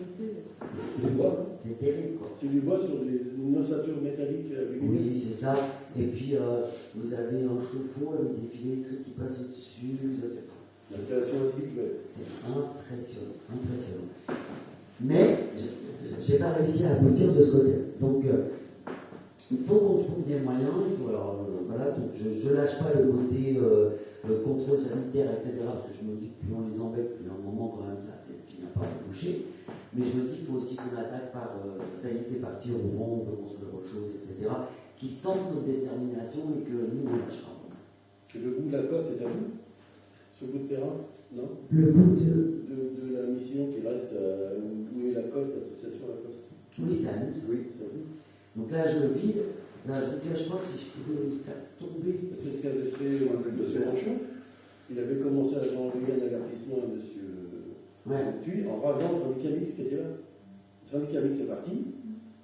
C'est terrible, quoi. C'est du bois sur une ossature métallique lumineuse. Oui, c'est ça. Et puis, vous avez un chauffe-eau avec des fils électriques qui passent au-dessus. L'installation antique, ouais. C'est impressionnant. Mais je n'ai pas réussi à aboutir de ce côté. Donc, il faut qu'on trouve des moyens. Alors, voilà, donc je lâche pas le côté contrôle sanitaire, etc. Parce que je me dis que plus on les embête, plus à un moment, quand même, ça finit par déboucher. Mais je me dis qu'il faut aussi qu'on attaque par ça y est, c'est parti, on vend, on veut construire autre chose, etc. Qui sentent notre détermination et que nous, on lâchera. Le bout de la Coste est à vous? Sur le bout de terrain? Non? Le bout de De la mission qui reste où est la Coste, l'association Lacoste? oui, c'est à nous. Oui, c'est à vous. Donc là, je le vide. Là, je ne cache pas que si je pouvais le faire tomber. C'est ce qu'avait fait M. Mélenchon. Il avait commencé à envoyer un avertissement à M. Montuy en rasant le syndicat mixte qui était là. Le syndicat mixte est parti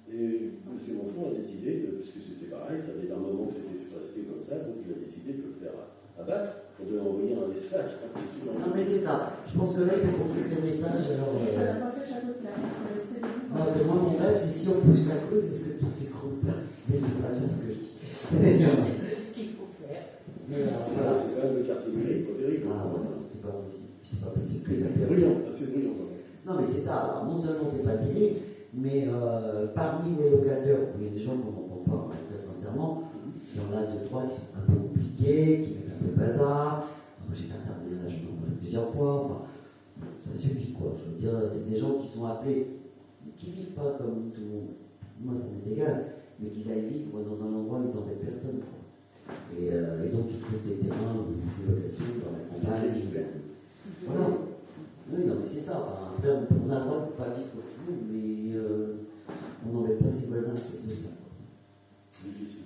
et M. Mélenchon a décidé, puisque c'était pareil, ça faisait un moment que c'était resté comme ça, donc il a décidé de le faire abattre. On devait envoyer un message. Non, mais c'est ça. Je pense que là, il faut qu'on trouve des messages. Alors, Ça n'a pas fait château de clair, c'est resté debout. parce que moi, mon rêve, c'est si on pousse la cause, est-ce que tout s'écroule pas? Mais c'est pas bien ce que je dis. C'est ce qu'il faut faire. Mais Voilà, c'est quand même le quartier numérique, pas terrible. Ah, ouais, c'est pas possible. C'est pas possible que ça C'est brillant, assez brillant quand même. Non, mais c'est ça. Alors, non seulement c'est pas terrible, mais parmi les locataires, il y a des gens qu'on n'entend pas, très sincèrement. Il y en a 2-3 qui sont un peu compliqués, qui mettent un peu le bazar. Moi, j'ai fait intervenir là, je m'en rappelle plusieurs fois. Enfin, ça suffit, quoi. Je veux dire, c'est des gens qui sont appelés, qui ne vivent pas comme tout le monde. Moi, ça m'est égal, mais qu'ils aillent vivre dans un endroit où ils n'embêtent personne, quoi. Et donc, ils trouvent des terrains ou des locations dans la campagne. Voilà. Oui, non, mais c'est ça. Enfin, après, on a le droit de ne pas vivre comme tout le monde, mais on n'embête pas ses voisins, c'est ça. Difficile.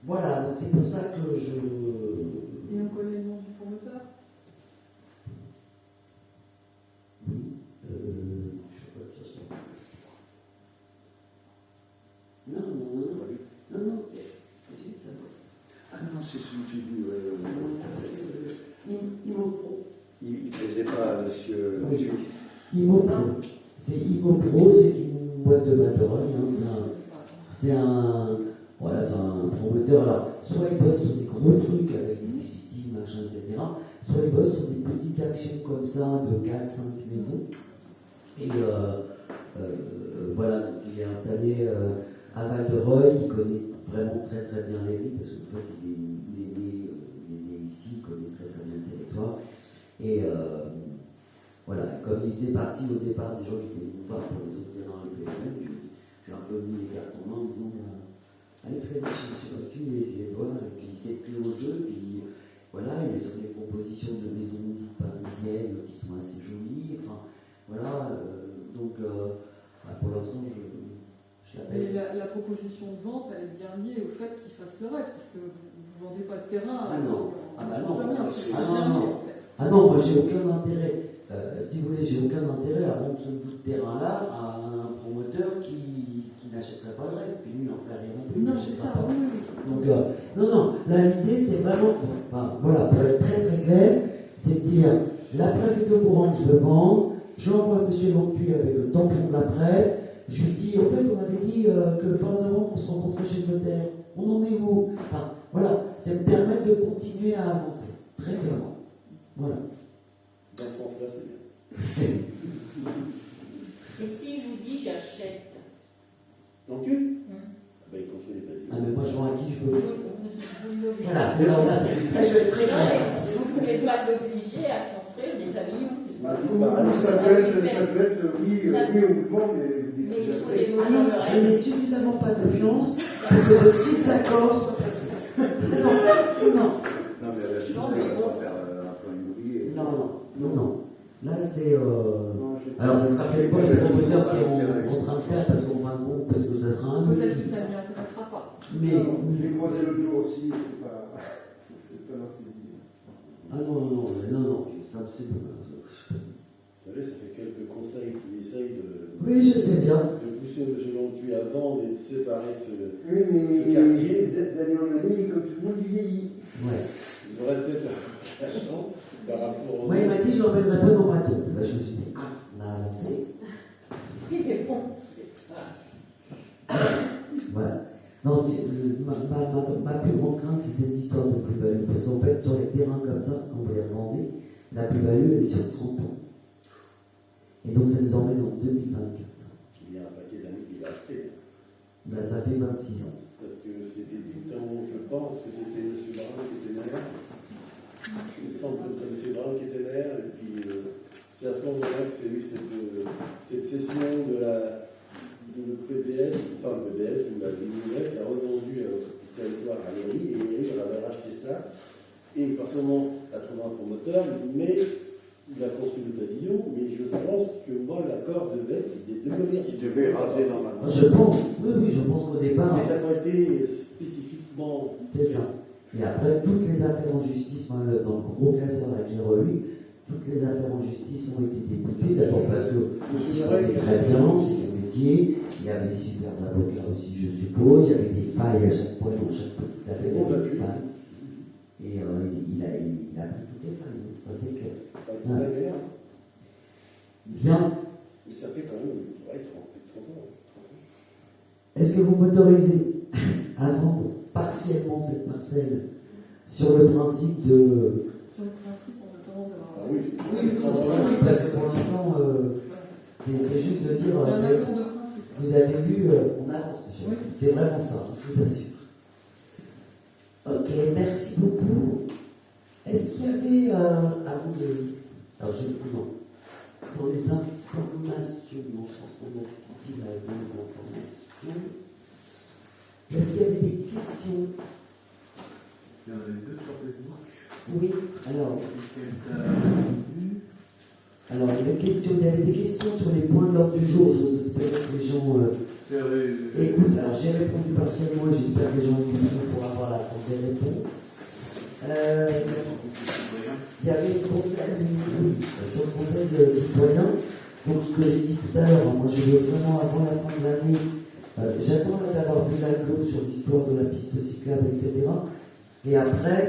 Voilà, donc c'est pour ça que je. Et on connaît le nom du promoteur? Oui, je sais pas qui c'est. Non, j'ai dit ça. Ah non, c'est celui qui dit, Immopro. il ne plaisait pas à monsieur. Oui. Immopro. C'est Immopro, c'est une boîte de Val-de-Reuil. C'est un promoteur. Alors, soit il bosse sur des gros trucs avec des cities, machin, etc. Soit il bosse sur des petites actions comme ça de 4-5 maisons. Et voilà, donc il est installé à Val-de-Reuil. Il connaît vraiment très très bien les villes parce qu'en fait il est né ici, il connaît très très bien le territoire. Et voilà, comme il faisait partie au départ des gens qui étaient venus voir pour les autres terrains et PME, j'ai un peu mis les cartes en main en disant allez très vite chez votre fille et essayez de voir. Et puis il s'est pris au jeu, puis voilà, il est sur des propositions de maisons dites parisiennes qui sont assez jolies. Enfin voilà, donc pour l'instant je Et la proposition de vente, elle est bien liée au fait qu'il fasse le reste, parce que vous ne vendez pas de terrain. Ah non. Ah bah non. Non. Ah non, moi j'ai aucun intérêt. Si vous voulez, j'ai aucun intérêt à vendre ce bout de terrain-là à un promoteur qui n'achèterait pas le reste, puis lui il n'en fait rien non plus. Non, c'est ça, oui. Donc, non, là l'idée c'était vraiment, enfin, voilà, pour être très très clair, c'est de dire la préf est au courant que je le vends, j'envoie M. Montuy avec le tampon de la préf, je lui dis, en fait on avait dit que fin novembre on se rencontrait chez le notaire, on en est où? Enfin, voilà, ça me permet de continuer à avancer, très clairement. Voilà. Dans ce sens-là, c'est bien. Et s'il vous dit j'achète, Donc, il construit des bâtiments. Ah, mais moi je vends à qui je veux. vous Voilà, alors là, je vais être très clair. vous ne pouvez pas l'obliger à construire des pavillons. Ça peut être, oui, on le vend, Mais il faut des Ah mots non, le je n'ai reste. suffisamment pas de confiance pour que ce petit accord soit passé. Non. Non, mais la Chine, Non, mais on bon. va faire un plan immobilier. Non. Là, c'est. Alors, ça sera peut-être pas les promoteurs qui sont en train de faire, parce qu'en fin de compte, peut-être que ça sera un Peut-être autre. que ça ne lui intéressera pas. Mais. Je l'ai croisé l'autre jour aussi, c'est pas dans ses idées. Ah non, ça c'est bon. Vous savez, ça fait quelques conseils qui essayent de Oui, je sais bien. pousser M. Montuy à vendre et de séparer ce Oui, mais quartier. d'année en année, comme tout le monde, il vieillit. Ouais. Vous aurez peut-être la chance par rapport au. Moi, il m'a dit, je l'emmènerai pas dans ma tombe. Là, je me suis dit, on a avancé. Oui, mais bon, Voilà. Non, ma plus grande crainte, c'est cette histoire de plus-value. Parce qu'en fait, sur les terrains comme ça, quand vous les revendez, la plus-value, elle est sur 30 ans. Et donc ça nous emmène en 2024. Il y a un paquet d'années qu'il a acheté. Ben, ça fait 26 ans. Parce que c'était du temps, je pense que c'était M. Brun qui était maire. Il me semble que c'est M. Brun qui était maire. Et puis c'est à ce moment-là que c'est eu cette cession de PBS, enfin PBS, ou la Ligne qui a revendu un territoire à Éric, et Éric avait racheté ça. Et forcément, a trouvé un promoteur, mais il a construit le pavillon. Mais je pense que moi, l'accord devait devenir. Il devait raser normalement. Je pense, oui, je pense qu'au départ, Mais ça n'a pas été spécifiquement. c'est ça. Et après, toutes les affaires en justice, moi, dans le gros classeur que j'ai relu, toutes les affaires en justice ont été débutées. D'abord parce que ici, on était très bien, c'est son métier. Il y avait des super avocats aussi, je suppose. Il y avait des failles à chaque fois, dans chaque petite affaire, il y avait des failles. Et il a pris toutes les failles. Ça, c'est clair. Bien. Mais ça fait quand même 30 ans. Est-ce que vous m'autorisez à vendre partiellement cette parcelle sur le principe de. Sur le principe, on attend de. Ah oui, Oui, parce que pour l'instant, c'est juste de dire. C'est un accord de principe. Vous avez vu, on avance, monsieur. Oui. C'est vraiment ça, je vous assure. Ok, merci beaucoup. Est-ce qu'il y avait, avant de. Alors, non. Pour les informations, non, je pense qu'on a dit la bonne information. Est-ce qu'il y avait des questions? Il y en avait deux sur Facebook. Oui, alors. Alors, il y avait des questions sur les points de l'ordre du jour. J'ose espérer que les gens écoutent. Alors, j'ai répondu partiellement et j'espère que les gens écoutent pour avoir la réponse. Il y avait une sur le conseil citoyen. Donc, ce que j'ai dit tout à l'heure, moi, je veux vraiment, avant la fin de l'année, j'attends d'avoir vu l'aglo sur l'histoire de la piste cyclable, etc. Et après,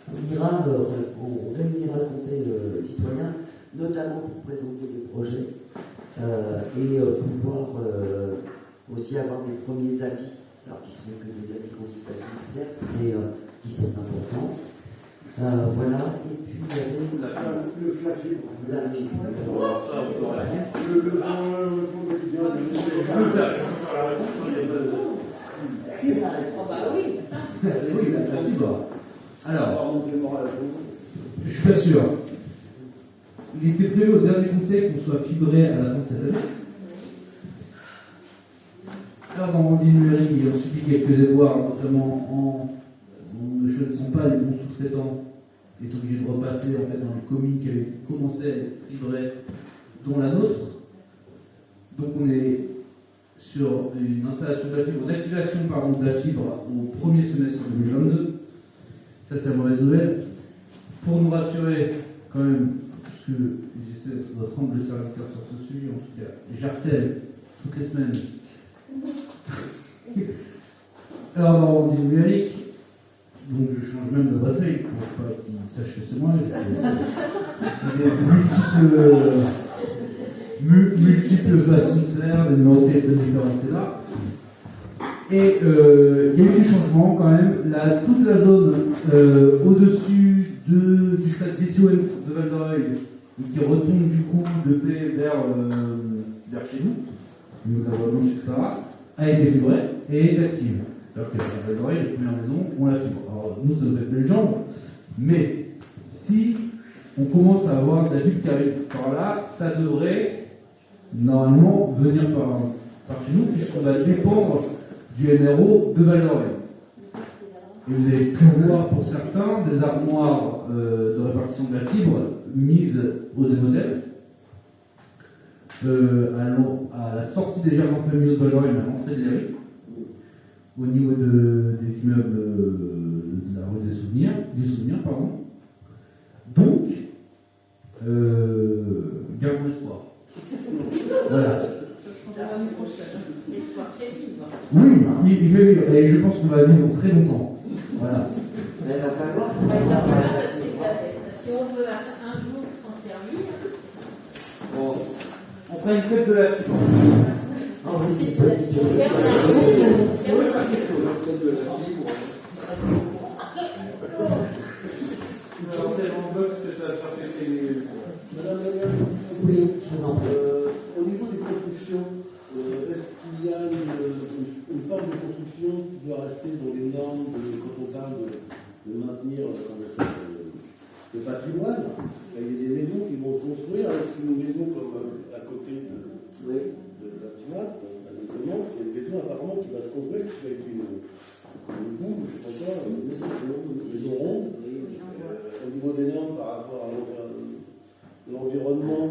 on réunira le conseil citoyen, notamment pour présenter des projets et pouvoir aussi avoir des premiers avis, alors qui sont que des avis consultatifs, certes, mais qui sont importants. Voilà, et puis il y avait Le flafibre. la Le fonds quotidien. Oui, la fibre. Alors, je suis pas sûr. Il était prévu au dernier conseil qu'on soit fibré à la fin de cette année. Alors, dans le monde numérique, il a subi quelques déboires, notamment en ne choisissant pas les bons sous-traitants. Il est obligé de repasser en fait, dans les communes qui avaient commencé à être fibrées, dont la nôtre. Donc, on est sur une installation de la fibre, une activation de la fibre au premier semestre 2022. Ça, c'est la mauvaise nouvelle. Pour nous rassurer, quand même, puisque j'essaie d'être votre humble serviteur sur ce sujet, en tout cas, j'harcèle toutes les semaines. Alors, dans le numérique, donc je change même de boîte mail pour pas qu'ils sachent que c'est moi. J'ai des multiples façons de faire, des numéros de téléphone différents, etc. Et il y a eu du changement quand même. Toute la zone au-dessus du stade Dissuens de Val d'Oreille, qui retombe du coup de fait vers chez nous, notamment chez Sarah, a été fibrée et est active. Alors que Val d'Oreille, les premières maisons ont la fibre. Alors nous, ça nous fait plus de jambes, mais si on commence à avoir de la fibre qui arrive par là, ça devrait normalement venir par chez nous, puisqu'on va dépendre du NRO de Val d'Oreille. Et vous allez prévoir pour certains des armoires de répartition de la fibre mises aux émodèles. À la sortie des jardins familiaux de Val d'Oreille, à l'entrée de l'Éric, au niveau des immeubles de la rue des souvenirs, pardon. Donc, gardons l'espoir. Voilà. L'année prochaine. L'espoir fait vivre. Oui, il fait vivre. Et je pense qu'on va vivre très longtemps. Voilà. Mais il va falloir. Si on veut un jour s'en servir. Bon, on prend une fête de la fibre. Ah oui, c'est pas du tout. Alors, tellement box que ça va faire péter les. Oui, je vous en prie. patrimoine, il y a des maisons qui vont construire, est-ce qu'une maison comme à côté de la patrimoine, il y a une maison apparemment qui va se construire, qui va être une boule, je ne sais pas, une maison ronde, au niveau des normes par rapport à l'environnement.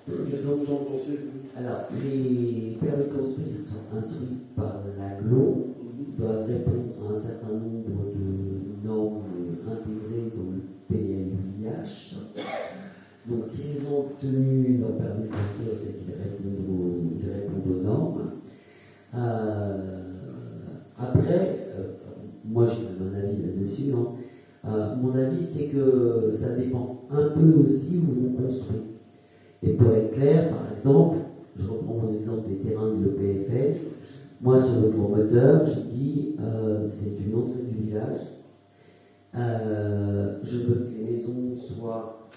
Qu'est-ce que vous en pensez? Alors, les permis de construire sont instruits par l'AGLO, doivent répondre à un certain nombre de normes intégrées dans le PLUIH. Donc, s'ils ont obtenu leur permis de construire, c'est qu'ils répondent aux normes. Après, moi j'ai même un avis là-dessus. Mon avis, c'est que ça dépend un peu aussi où on construit. Et pour être clair, par exemple, je reprends mon exemple des terrains de l'EPFL. Moi, sur le promoteur, j'ai dit c'est une entrée du village. Je veux que les maisons soient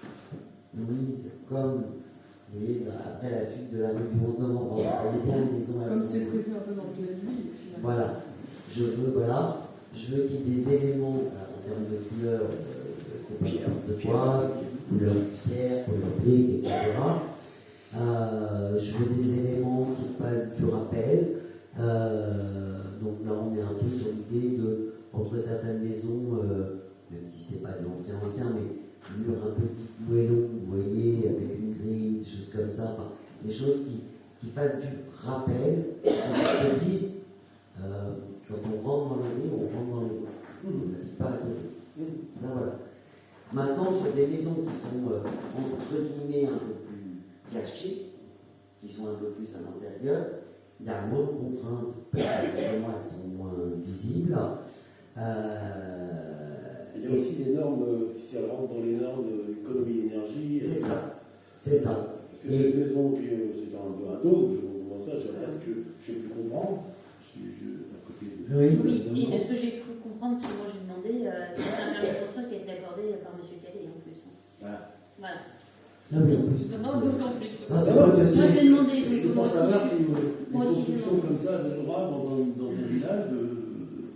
mises comme, vous voyez, après la suite de la rue du 11 novembre. Les maisons, Comme c'est prévu un peu dans le PLU, finalement. Voilà. Je veux qu'il y ait des éléments en termes de couleur, de toit, couleur pierre, couleur brique, etc. Je veux des éléments qui fassent du rappel. Donc là, on est un peu sur l'idée de, entre certaines maisons, même si c'est pas de l'ancien, mais mur un petit moellon, vous voyez, avec une grille, des choses comme ça, enfin, des choses qui fassent du rappel, qui se disent, quand on rentre dans le mur, on rentre dans le mur. On n'habite pas à côté. Ça, voilà. Maintenant, sur des maisons qui sont, entre guillemets, un peu plus cachées, qui sont un peu plus à l'intérieur, il y a moins de contraintes, parce que évidemment, elles sont moins visibles. Il y a aussi les normes, si elles rentrent dans les normes d'économie d'énergie. C'est ça. Parce que cette maison, c'est un peu un dôme, je sais pas ce que je sais plus comprendre. Oui, et de ce que j'ai cru comprendre, que moi j'ai demandé, c'est un permis de construire qui a été accordé par M. Calais en plus. Voilà. D'autant plus. Moi je l'ai demandé, c'est pour savoir si une moi aussi, construction comme ça de droit dans un village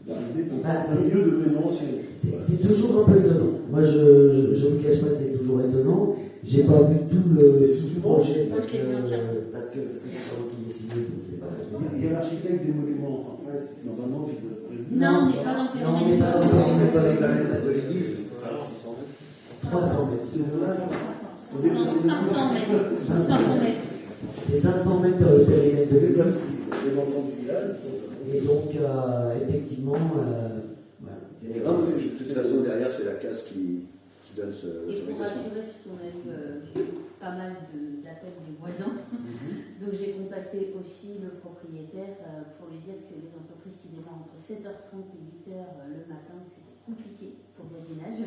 d'arriver comme ça dans un lieu de maison ancienne. C'est toujours un peu étonnant. Moi, je ne vous cache pas que c'est toujours étonnant. J'ai pas vu tout le projet parce que c'est pas moi qui l'ai signé, donc c'est pas. Il y a l'architecte des monuments. Normalement, il doit être prévu. Non, on n'est pas dans le périmètre. Non, on n'est pas dans le périmètre de l'église. 300 mètres. Non, 500 mètres. 500 mètres. C'est 500 mètres dans le périmètre de l'église. Les enfants du village. Et donc, effectivement, voilà. De toute façon, derrière, c'est la casse qui donne ce. Et pour rassurer, puisqu'on a eu pas mal d'appels des voisins, donc j'ai contacté aussi le propriétaire pour lui dire que les entreprises qui démarrent entre 7h30 et 8h le matin, c'était compliqué pour le voisinage.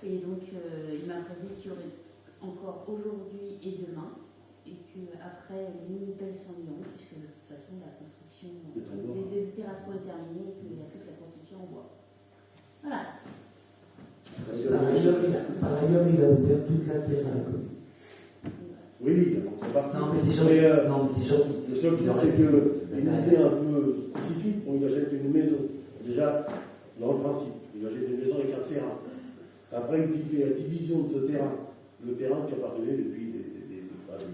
Et donc, il m'a prévenu qu'il y aurait encore aujourd'hui et demain, et qu'après, les mini-pelles s'en iront, puisque de toute façon, la construction des terrassements est terminée et qu'il n'y a plus que la construction en bois. Voilà. Par ailleurs, il a ouvert toute la terre à la commune. Oui, c'est parti. Non, mais c'est gentil. Le seul truc, c'est que une idée un peu spécifique, on lui achète une maison. Déjà, dans le principe, il achète une maison avec un terrain. Après, il fait la division de ce terrain, le terrain qui appartenait depuis des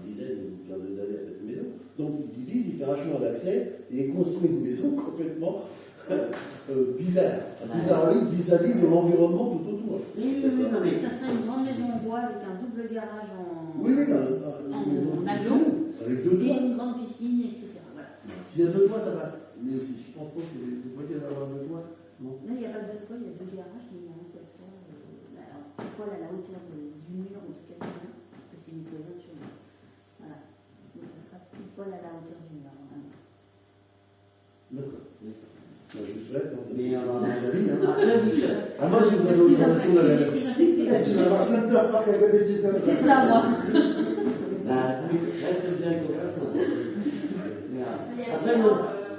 dizaines ou quinzaine d'années à cette maison. Donc, il divise, il fait un chemin d'accès et il construit une maison complètement bizarroïde vis-à-vis de l'environnement tout autour. Oui, non, mais ça fait une grande maison en bois avec un double garage en agglo avec deux et toits. une grande piscine, etc. Voilà. S'il y a deux toits, ça va. Mais je pense pas que vous voyez avoir deux toits. Non, il n'y a pas de deux toits, il y a deux garages, mais il y a un seul toit. Alors, poil à la hauteur du mur, en tout cas, parce que c'est une colonne sur le mur. Voilà. Donc, ça sera tout poil à la hauteur du mur. d'accord. Moi, je vous souhaite. Mais moi, si vous avez l'autorisation de la Tu vas avoir 5 heures par à côté de chez toi. C'est ça, moi. Reste bien qu'on fasse ça. Après, moi,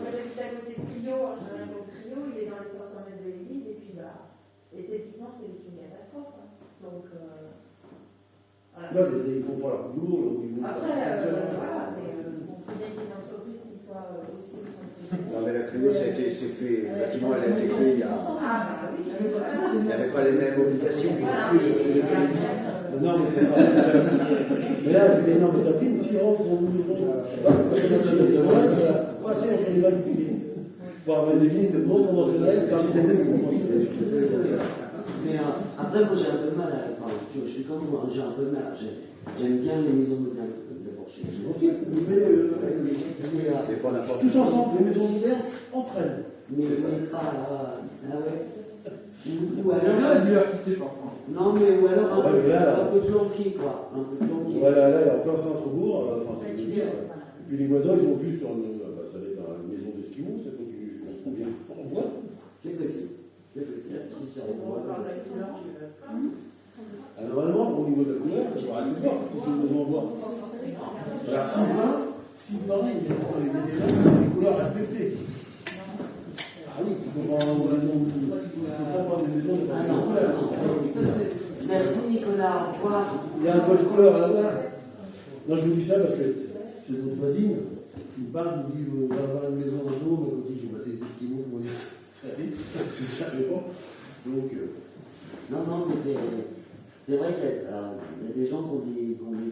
j'habite à côté de Clio, j'ai un gros Clio, il est dans les 500 mètres de l'église, et puis esthétiquement, c'est une catastrophe. Donc, voilà. Non, mais ils font pas leur boulot. Après, voilà, mais c'est bien qu'il y ait une entreprise qui soit aussi au centre. Non, mais la Clio, ça a été fait, le bâtiment, elle a été fait il y a. Ah, bah oui, Il n'y avait pas les mêmes obligations. voilà, Non, mais c'est pas mais là, avec les normes établies, mais si on rentre dans une maison, c'est entre les vagues publiques. Pour avoir une église non conventionnelle, parmi les deux conventionnelles. Mais après, moi j'ai un peu de mal à. Enfin, je suis comme moi, j'ai un peu de mal. J'aime bien les maisons modernes de Porcher. C'est pas n'importe Tous ensemble, les maisons modernes entre elles. Mais c'est pas. Ah ouais. Ou Il y a bien la alors. diversité parfois. Non, mais ou alors un Ouais, peu planqué, quoi. Un peu planqué. Voilà, là, en plein centre-bourg, Bah, tu verras, voilà. et puis les voisins, ils ont plus sur une. Ça va être une maison d'esquimaux, ça continue, je comprends bien. On voit. C'est possible. C'est possible. Si ça On revoit. parle de la couleur, tu veux. Normalement, au niveau de la couleur, ça doit rester blanc, parce que c'est une maison en bois. Alors, si blanc, il y a des gens qui ont des couleurs respectées. Ah oui, il faut pas avoir une maison. Il faut pas avoir des maisons de Ah non, couleur. merci Nicolas, au revoir. Il y a un code couleur à avoir. Non, je vous dis ça parce que c'est notre voisine qui me parle, me dit on va avoir une maison en eau, mais quand j'ai passé les esquimaux, comment dire ça arrive, je ne savais pas. Donc. Non, non, mais c'est vrai qu'il y a des gens qui ont des goûts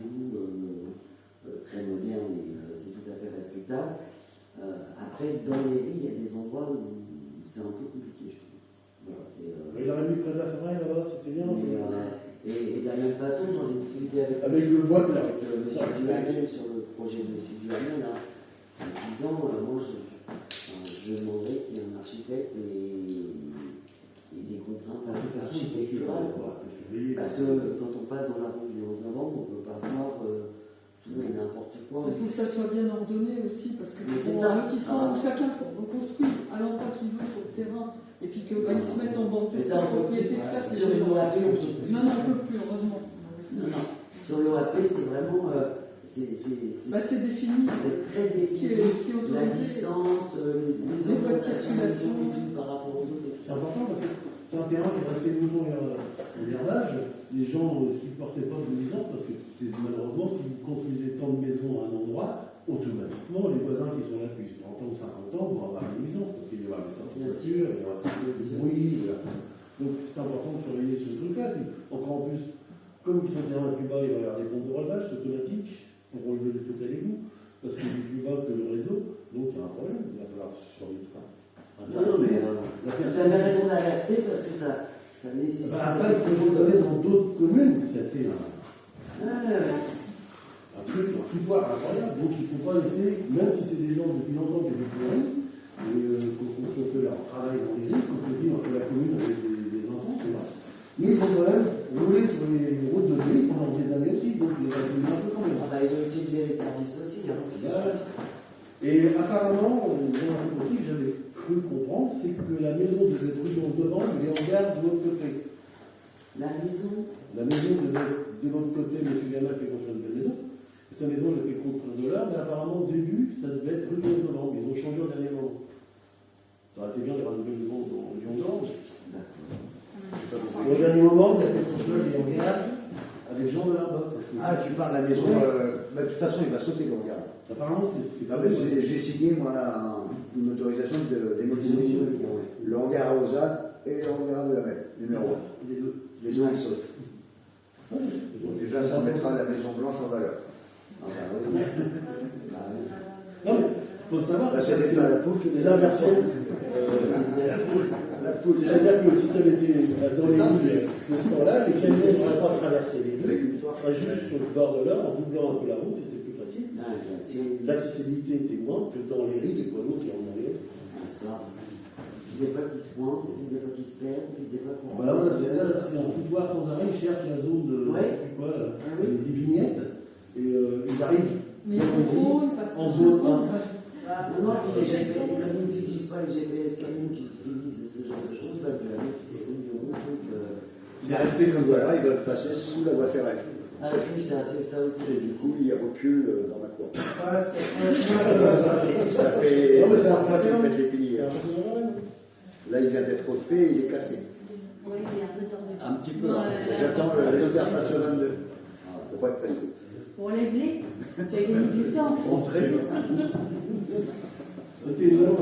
très modernes et c'est tout à fait respectable. Après, dans les villes, il y a des endroits où c'est un peu compliqué, je trouve. Voilà, Il aurait mis près de la forêt là-bas, c'était bien. Et de la même façon, j'en ai discuté avec le bois là. avec M. Duhamel sur le projet de M. Duhamel, là, en disant, moi je demanderais qu'il y ait un architecte et des contraintes architecturales, quoi. Parce que quand on passe dans la rue du 11 novembre, on ne peut pas voir tout et n'importe quoi. Il faut que ça soit bien ordonné aussi, parce que Mais c'est pour ça. un lotissement où chacun reconstruit à l'endroit qu'il veut sur le terrain, et puis qu'ils se mettent en banque de Mais ça, sa on peut propriété, plus. ça c'est Sur une OAP, on peut plus. Non, on ne peut plus, heureusement. Non, non. Sur l'OAP, c'est vraiment. C'est défini. C'est très défini. qui est La autorisé. distance, les voies de orientations circulation. par rapport aux autres. C'est important parce que c'est un terrain qui est resté longtemps au gardage. Les gens ne supportaient pas de nuisance parce que malheureusement, si vous construisez tant de maisons à un endroit, automatiquement, les voisins qui sont là depuis 30 ans ou 50 ans vont avoir une nuisance parce qu'il y aura des sorties de voitures, il y aura du bruit. Donc c'est important de surveiller ce truc-là. Puis, encore en plus, comme le terrain est plus bas, il va y avoir des pompes de relevage, c'est automatique pour relever le total égout parce qu'il est plus bas que le réseau. Donc il y a un problème, il va falloir surveiller tout ça. Non, mais ça avait raison d'alerter parce que ça nécessite. Après, il faut que je donner dans d'autres communes, c'était un truc, un foutoir incroyable. Donc il ne faut pas laisser, même si c'est des gens depuis longtemps qui habitent dans les et qu'on fait leur travail dans les rives, qu'on fait vivre la commune avec des enfants, c'est vrai. Mais il faut quand même rouler sur les routes de l'île pendant des années aussi, donc il va être un peu quand même. Ah bah, ils ont utilisé les services aussi. Hein. Et apparemment, il y a un truc aussi que j'avais cru comprendre, c'est que la maison de cette rue devant, elle est en garde de l'autre côté. La maison de l'autre côté, M. Gamma qui construit une belle maison. Sa maison, elle a fait contre $, mais apparemment, au début, ça devait être rue du 11 novembre. Ils ont changé au dernier moment. Ça aurait été bien d'avoir une belle maison dans rue du 11 novembre. Au dernier moment, il a fait construire des hangars avec Jean de là-bas. Ah, tu parles de la maison. De toute façon, il va sauter le hangar. Apparemment, c'est Non, mais j'ai signé, moi, une autorisation de démolition. Le hangar à Ozat et le hangar de la mer, numéro 1. Les deux, ils sautent. Donc, déjà, ça mettra la Maison Blanche en valeur. Ah bah oui. Non, mais il faut savoir Là, c'est la poule qui des inversions. C'est-à-dire que si tu avais été dans les villes de ce temps-là, les camions n'auraient pas traversé les villes, ils seraient juste sur le bord de l'heure, en doublant un peu la route, c'était plus facile. L'accessibilité était moins que dans les rues, les poids lourds qui en ont rien. Des fois qui se coincent, des fois qui se perdent, des fois qu'on. Voilà, c'est un foutoir sans arrêt, ils cherchent la zone de des vignettes, et ils arrivent. Mais ils contrôlent, parce que en zone 1. Non, les communes n'utilisent pas les GPS communes qui utilisent ce genre de choses, bah, c'est une du route, donc. C'est resté comme voilà, ils doivent passer sous la voie ferrée. Ah oui, ça fait ça aussi. Et du coup, il recule dans la cour. Ça fait. Non, mais c'est impressionnant. Les piliers. Là, il vient d'être refait, il est cassé. Oui, il est un peu tordu. Un petit peu. J'attends l'exploitation 22. Pour pas être pressé. Pour les tu as gagné du temps. On serait. C'était long,